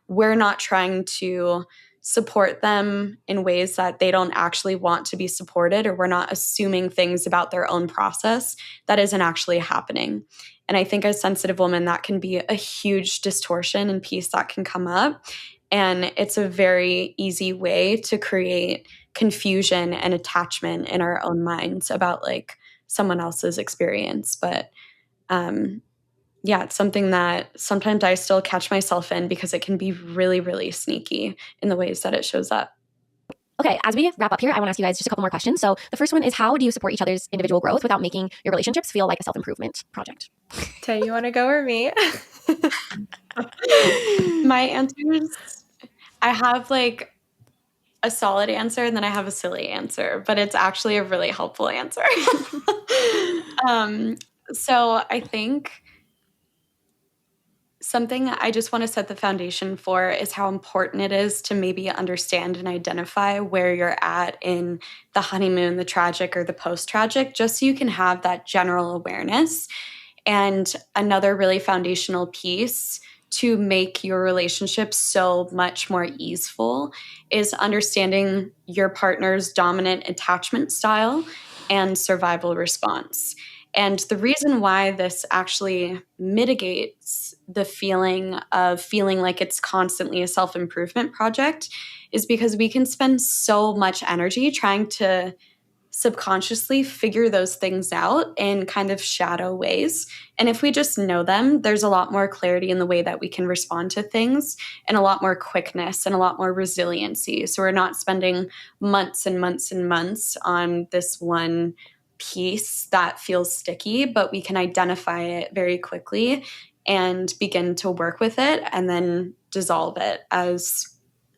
We're not trying to support them in ways that they don't actually want to be supported, or we're not assuming things about their own process that isn't actually happening. And I think as sensitive women, that can be a huge distortion and piece that can come up. And it's a very easy way to create confusion and attachment in our own minds about like someone else's experience. But yeah, it's something that sometimes I still catch myself in because it can be really, really sneaky in the ways that it shows up. Okay, as we wrap up here, I want to ask you guys just a couple more questions. So the first one is, how do you support each other's individual growth without making your relationships feel like a self-improvement project? Tay, you want to go or me? My answer is, I have like a solid answer and then I have a silly answer, but it's actually a really helpful answer. So I think something I just want to set the foundation for is how important it is to maybe understand and identify where you're at in the honeymoon, the tragic, or the post-tragic, just so you can have that general awareness. And another really foundational piece to make your relationship so much more easeful is understanding your partner's dominant attachment style and survival response. And the reason why this actually mitigates the feeling of feeling like it's constantly a self-improvement project is because we can spend so much energy trying to subconsciously figure those things out in kind of shadow ways. And if we just know them, there's a lot more clarity in the way that we can respond to things, and a lot more quickness and a lot more resiliency. So we're not spending months and months and months on this one piece that feels sticky, but we can identify it very quickly and begin to work with it and then dissolve it as,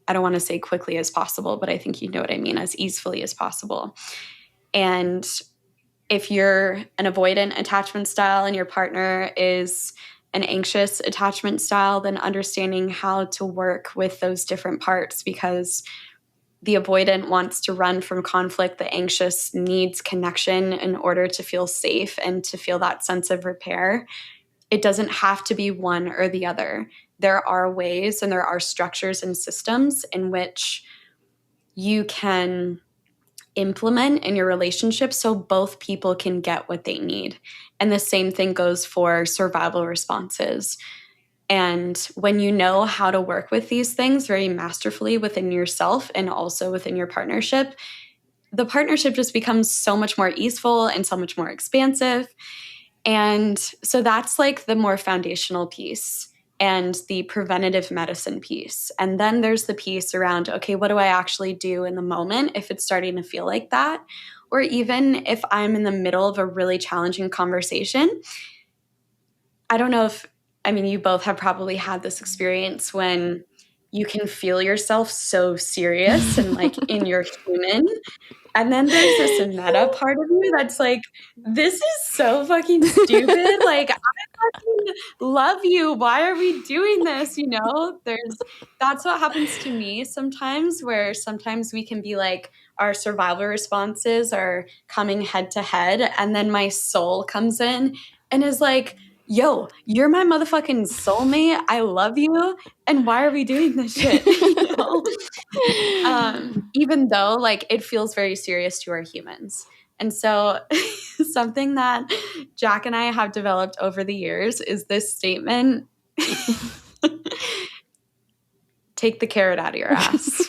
I don't want to say quickly as possible, but I think you know what I mean, as easily as possible. And if you're an avoidant attachment style and your partner is an anxious attachment style, then understanding how to work with those different parts, because the avoidant wants to run from conflict. The anxious needs connection in order to feel safe and to feel that sense of repair. It doesn't have to be one or the other. There are ways and there are structures and systems in which you can implement in your relationship so both people can get what they need. And the same thing goes for survival responses. And when you know how to work with these things very masterfully within yourself and also within your partnership, the partnership just becomes so much more easeful and so much more expansive. And so that's like the more foundational piece and the preventative medicine piece. And then there's the piece around, okay, what do I actually do in the moment if it's starting to feel like that? Or even if I'm in the middle of a really challenging conversation. I don't know if, I mean, you both have probably had this experience when you can feel yourself so serious and like in your human. And then there's this meta part of you that's like, this is so fucking stupid. Like, I fucking love you. Why are we doing this? You know, that's what happens to me sometimes, where sometimes we can be like, our survival responses are coming head to head. And then my soul comes in and is like, yo, you're my motherfucking soulmate. I love you. And why are we doing this shit? You know? Even though like it feels very serious to our humans. And so something that Jack and I have developed over the years is this statement, take the carrot out of your ass.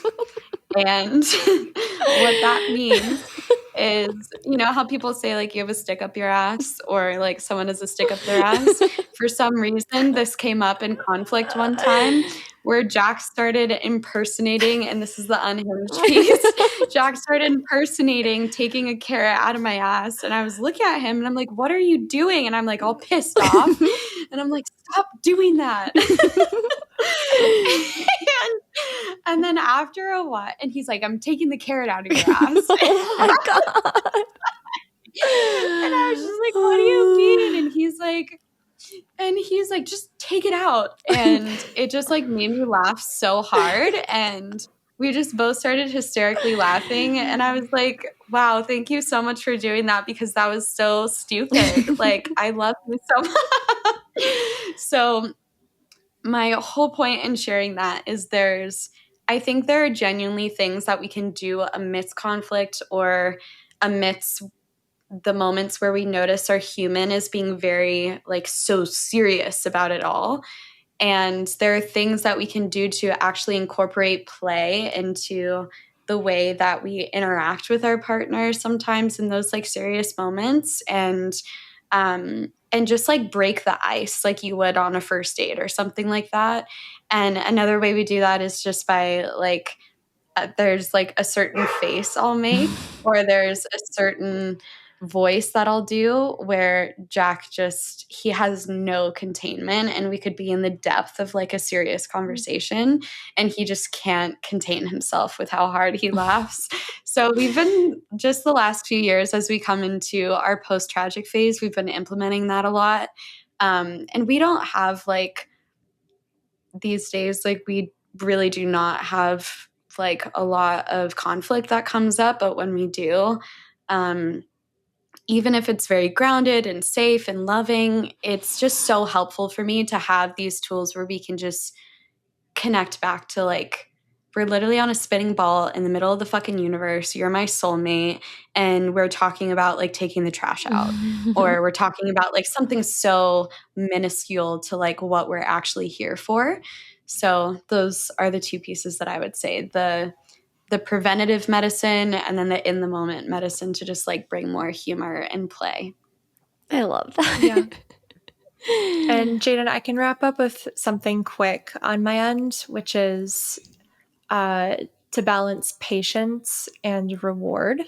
And what that means is, you know how people say like you have a stick up your ass or like someone has a stick up their ass? For some reason, this came up in conflict one time where Jack started impersonating, and this is the unhinged piece, Jack started impersonating taking a carrot out of my ass. And I was looking at him and I'm like, what are you doing? And I'm like all pissed off. And I'm like, stop doing that. And then after a while, and he's like, I'm taking the carrot out of your ass. Oh my God. And I was just like, what do you mean? And he's like, just take it out. And it just like made me laugh so hard. And we just both started hysterically laughing. And I was like, wow, thank you so much for doing that, because that was so stupid. Like, I love you so much. So my whole point in sharing that is I think there are genuinely things that we can do amidst conflict or amidst the moments where we notice our human is being very like so serious about it all. And there are things that we can do to actually incorporate play into the way that we interact with our partner sometimes in those like serious moments, and just like break the ice like you would on a first date or something like that. And another way we do that is just by like there's like a certain face I'll make, or there's a certain voice that I'll do where Jack he has no containment, and we could be in the depth of like a serious conversation and he just can't contain himself with how hard he laughs. So we've been, just the last few years as we come into our post-tragic phase, we've been implementing that a lot. And we don't have like these days, like we really do not have like a lot of conflict that comes up, but when we do, even if it's very grounded and safe and loving, it's just so helpful for me to have these tools where we can just connect back to like, we're literally on a spinning ball in the middle of the fucking universe. You're my soulmate. And we're talking about like taking the trash out, or we're talking about like something so minuscule to like what we're actually here for. So those are the two pieces that I would say, the preventative medicine and then the in the moment medicine to just like bring more humor and play. I love that. Yeah. And Jaiden, I can wrap up with something quick on my end, which is to balance patience and reward.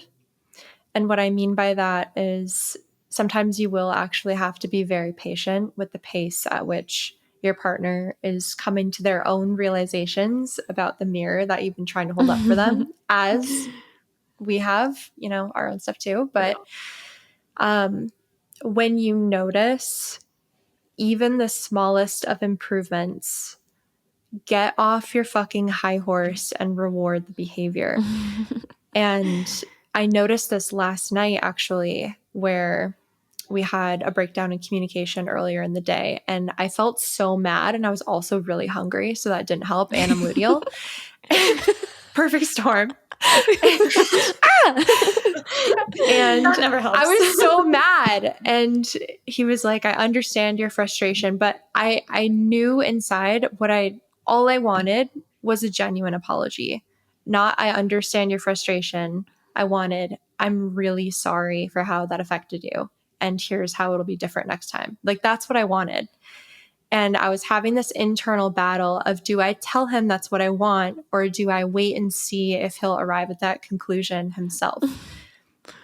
And what I mean by that is sometimes you will actually have to be very patient with the pace at which your partner is coming to their own realizations about the mirror that you've been trying to hold up for them, as we have, you know, our own stuff too. But when you notice even the smallest of improvements, get off your fucking high horse and reward the behavior. And I noticed this last night, actually, where we had a breakdown in communication earlier in the day. And I felt so mad, and I was also really hungry, so that didn't help. And I'm luteal. Perfect storm. And that never helps. I was so mad. And he was like, I understand your frustration. But I knew inside all I wanted was a genuine apology. Not, I understand your frustration. I wanted, I'm really sorry for how that affected you. And here's how it'll be different next time. Like, that's what I wanted. And I was having this internal battle of, do I tell him that's what I want, or do I wait and see if he'll arrive at that conclusion himself?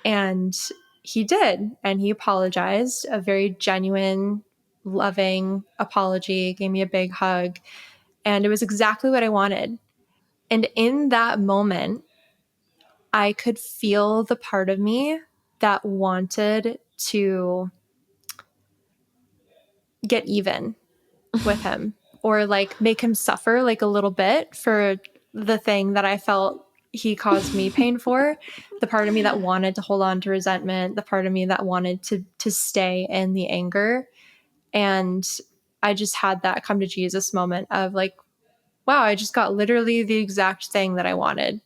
And he did. And he apologized, a very genuine, loving apology, gave me a big hug. And it was exactly what I wanted. And in that moment, I could feel the part of me that wanted to get even with him, or like make him suffer like a little bit for the thing that I felt he caused me pain for. The part of me that wanted to hold on to resentment, the part of me that wanted to stay in the anger. And I just had that come to Jesus moment of like, wow, I just got literally the exact thing that I wanted.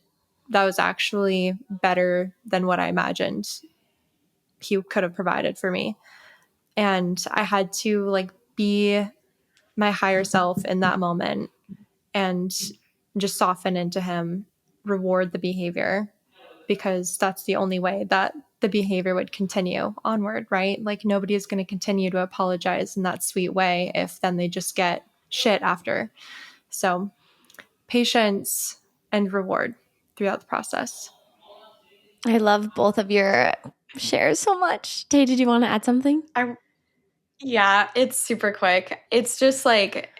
That was actually better than what I imagined he could have provided for me. And I had to like be my higher self in that moment and just soften into him, reward the behavior, because that's the only way that the behavior would continue onward, right? Like, nobody is going to continue to apologize in that sweet way if then they just get shit after. So patience and reward throughout the process. I love both of your shares so much. Tay, did you want to add something? Yeah, it's super quick. It's just like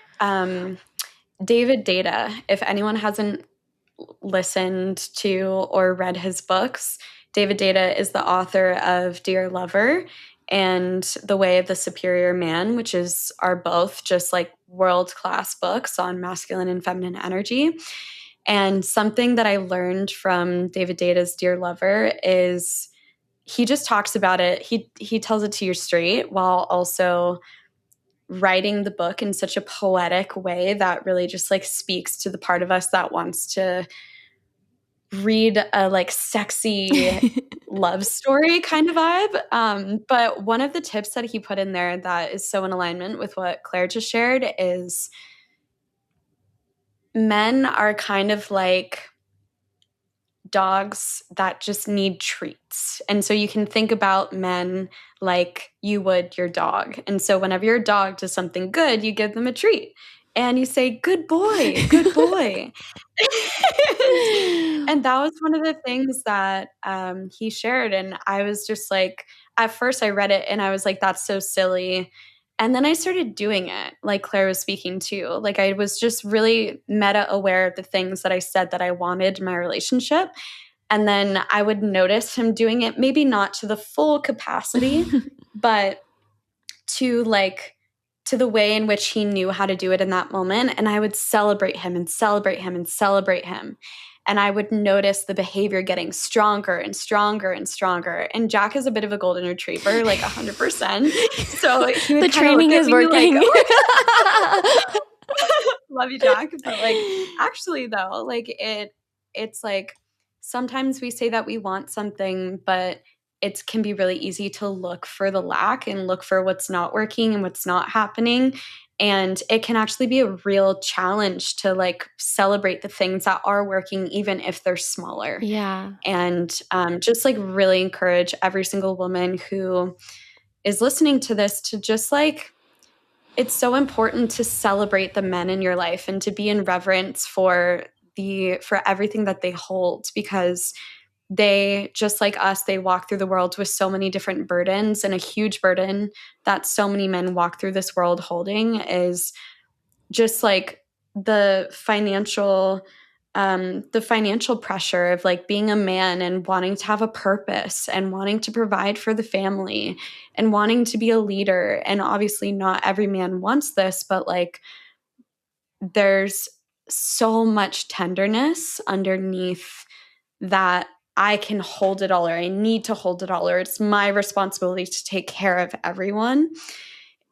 David Data. If anyone hasn't listened to or read his books, David Data is the author of Dear Lover and The Way of the Superior Man, which are both just like world-class books on masculine and feminine energy. And something that I learned from David Data's Dear Lover is he just talks about it. He tells it to you straight while also writing the book in such a poetic way that really just like speaks to the part of us that wants to read a like sexy love story kind of vibe. But one of the tips that he put in there that is so in alignment with what Claire just shared is men are kind of like dogs that just need treats. And so you can think about men like you would your dog. And so whenever your dog does something good, you give them a treat. And you say, good boy, good boy. And that was one of the things that he shared. And I was just like, at first I read it and I was like, that's so silly. And then I started doing it, like Claire was speaking to. Like I was just really meta aware of the things that I said that I wanted in my relationship. And then I would notice him doing it, maybe not to the full capacity, but to the way in which he knew how to do it in that moment. And I would celebrate him and celebrate him and celebrate him. And I would notice the behavior getting stronger and stronger and stronger. And Jack is a bit of a golden retriever, like 100%. So he would the training is working. Like, oh. Love you, Jack. But like, actually though, like it's like sometimes we say that we want something, but it can be really easy to look for the lack and look for what's not working and what's not happening. And it can actually be a real challenge to like celebrate the things that are working, even if they're smaller. Yeah. And just like really encourage every single woman who is listening to this to just like, it's so important to celebrate the men in your life and to be in reverence for everything that they hold, because they, just like us, they walk through the world with so many different burdens, and a huge burden that so many men walk through this world holding is just like the financial pressure of like being a man and wanting to have a purpose and wanting to provide for the family and wanting to be a leader. And obviously not every man wants this, but like there's so much tenderness underneath that I can hold it all, or I need to hold it all, or it's my responsibility to take care of everyone.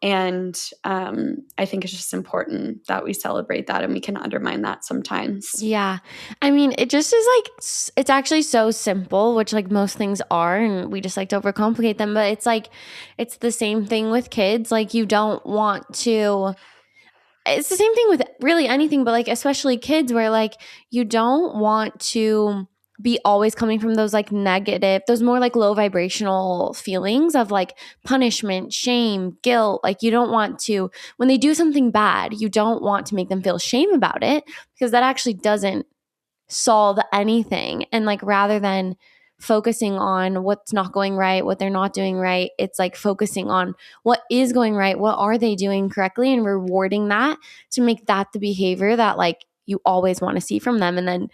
And I think it's just important that we celebrate that, and we can undermine that sometimes. Yeah. I mean, it just is like, it's actually so simple, which like most things are, and we just like to overcomplicate them. But it's like, it's the same thing with kids. Like you don't want to, it's the same thing with really anything, but like especially kids, where like you don't want to be always coming from those like negative, those more like low vibrational feelings of like punishment, shame, guilt. Like you don't want to, when they do something bad, you don't want to make them feel shame about it, because that actually doesn't solve anything. And like rather than focusing on what's not going right, what they're not doing right, it's like focusing on what is going right, what are they doing correctly, and rewarding that to make that the behavior that like you always want to see from them. And then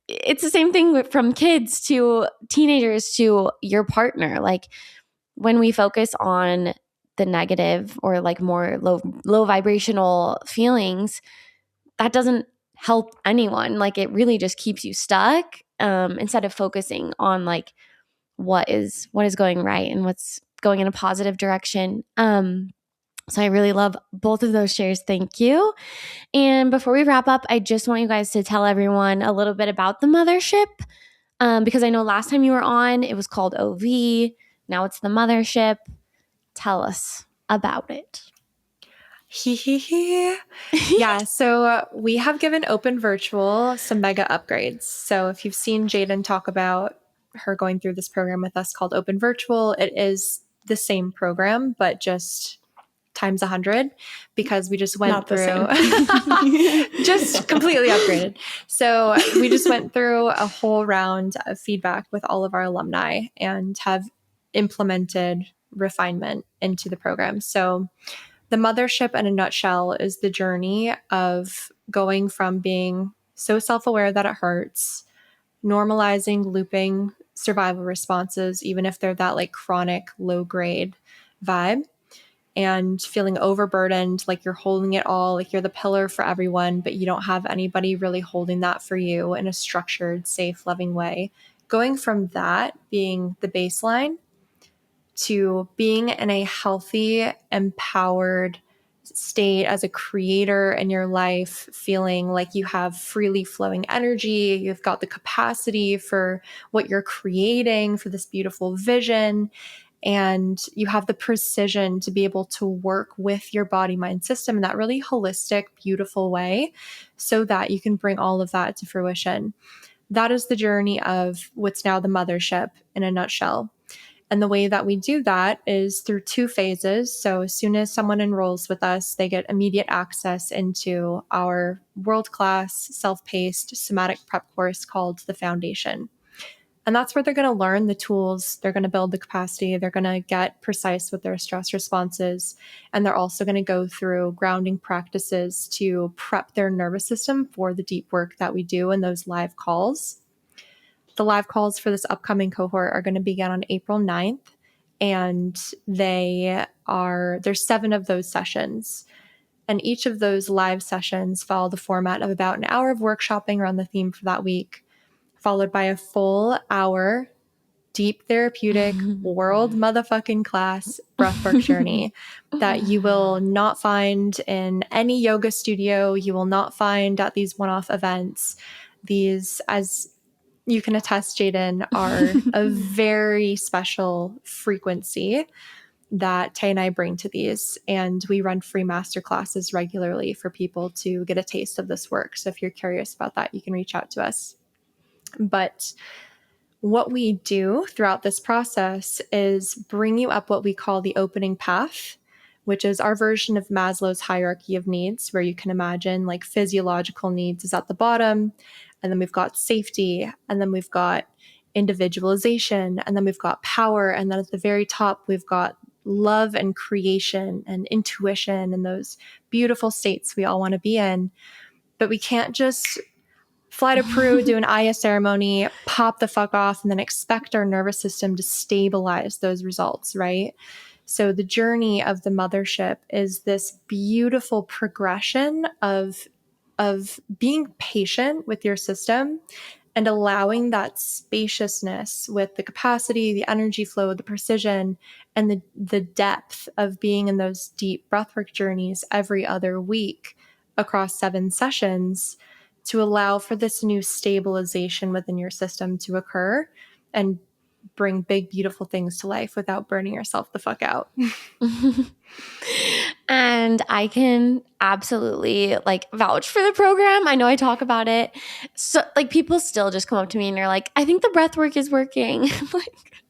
it's the same thing from kids to teenagers to your partner. Like when we focus on the negative or like more low vibrational feelings, that doesn't help anyone. Like it really just keeps you stuck, instead of focusing on like what is going right and what's going in a positive direction. So I really love both of those shares. Thank you. And before we wrap up, I just want you guys to tell everyone a little bit about the mothership, because I know last time you were on, it was called OV. Now it's the mothership. Tell us about it. Yeah, so we have given Open Virtual some mega upgrades. So if you've seen Jaiden talk about her going through this program with us called Open Virtual, it is the same program, but just times 100, because we just went through just completely upgraded. So we just went through a whole round of feedback with all of our alumni and have implemented refinement into the program. So the mothership in a nutshell is the journey of going from being so self-aware that it hurts, normalizing looping survival responses, even if they're that like chronic low grade vibe, and feeling overburdened, like you're holding it all, like you're the pillar for everyone, but you don't have anybody really holding that for you in a structured, safe, loving way. Going from that being the baseline to being in a healthy, empowered state as a creator in your life, feeling like you have freely flowing energy, you've got the capacity for what you're creating, for this beautiful vision, and you have the precision to be able to work with your body, mind, system in that really holistic, beautiful way, so that you can bring all of that to fruition. That is the journey of what's now the mothership in a nutshell. And the way that we do that is through 2 phases. So as soon as someone enrolls with us, they get immediate access into our world-class, self-paced somatic prep course called The Foundation. And that's where they're going to learn the tools, they're going to build the capacity, they're going to get precise with their stress responses, and they're also going to go through grounding practices to prep their nervous system for the deep work that we do in those live calls. The live calls for this upcoming cohort are going to begin on April 9th, and there's 7 of those sessions. And each of those live sessions follow the format of about an hour of workshopping around the theme for that week, followed by a full hour deep therapeutic world motherfucking class breathwork journey that you will not find in any yoga studio. You will not find at these one-off events. These, as you can attest, Jaiden, are a very special frequency that Tay and I bring to these. And we run free masterclasses regularly for people to get a taste of this work. So if you're curious about that, you can reach out to us. But what we do throughout this process is bring you up what we call the opening path, which is our version of Maslow's hierarchy of needs, where you can imagine like physiological needs is at the bottom, and then we've got safety, and then we've got individualization, and then we've got power, and then at the very top, we've got love and creation and intuition and those beautiful states we all want to be in. But we can't just fly to Peru, do an Aya ceremony, pop the fuck off, and then expect our nervous system to stabilize those results, right? So the journey of the mothership is this beautiful progression of being patient with your system and allowing that spaciousness with the capacity, the energy flow, the precision, and the depth of being in those deep breathwork journeys every other week across 7 sessions to allow for this new stabilization within your system to occur and bring big, beautiful things to life without burning yourself the fuck out. And I can absolutely like vouch for the program. I know I talk about it. So like people still just come up to me and they're like, I think the breath work is working. Like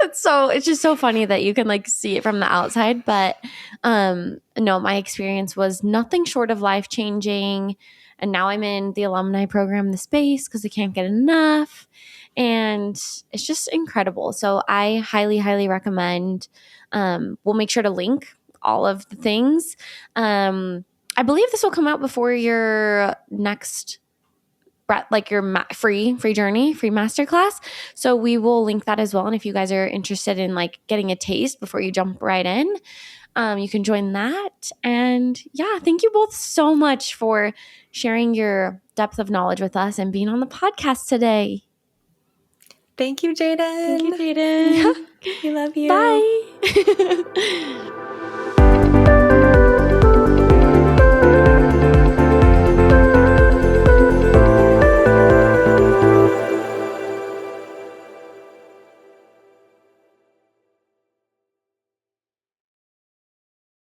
it's just so funny that you can like see it from the outside. But no, my experience was nothing short of life-changing. And now I'm in the alumni program, the space, because I can't get enough. And it's just incredible. So I highly, highly recommend. We'll make sure to link all of the things. I believe this will come out before your next like your free journey, free masterclass. So we will link that as well. And if you guys are interested in like getting a taste before you jump right in, you can join that. And yeah, thank you both so much for sharing your depth of knowledge with us and being on the podcast today. Thank you, Jaiden. Thank you, Jaiden. We love you. Bye.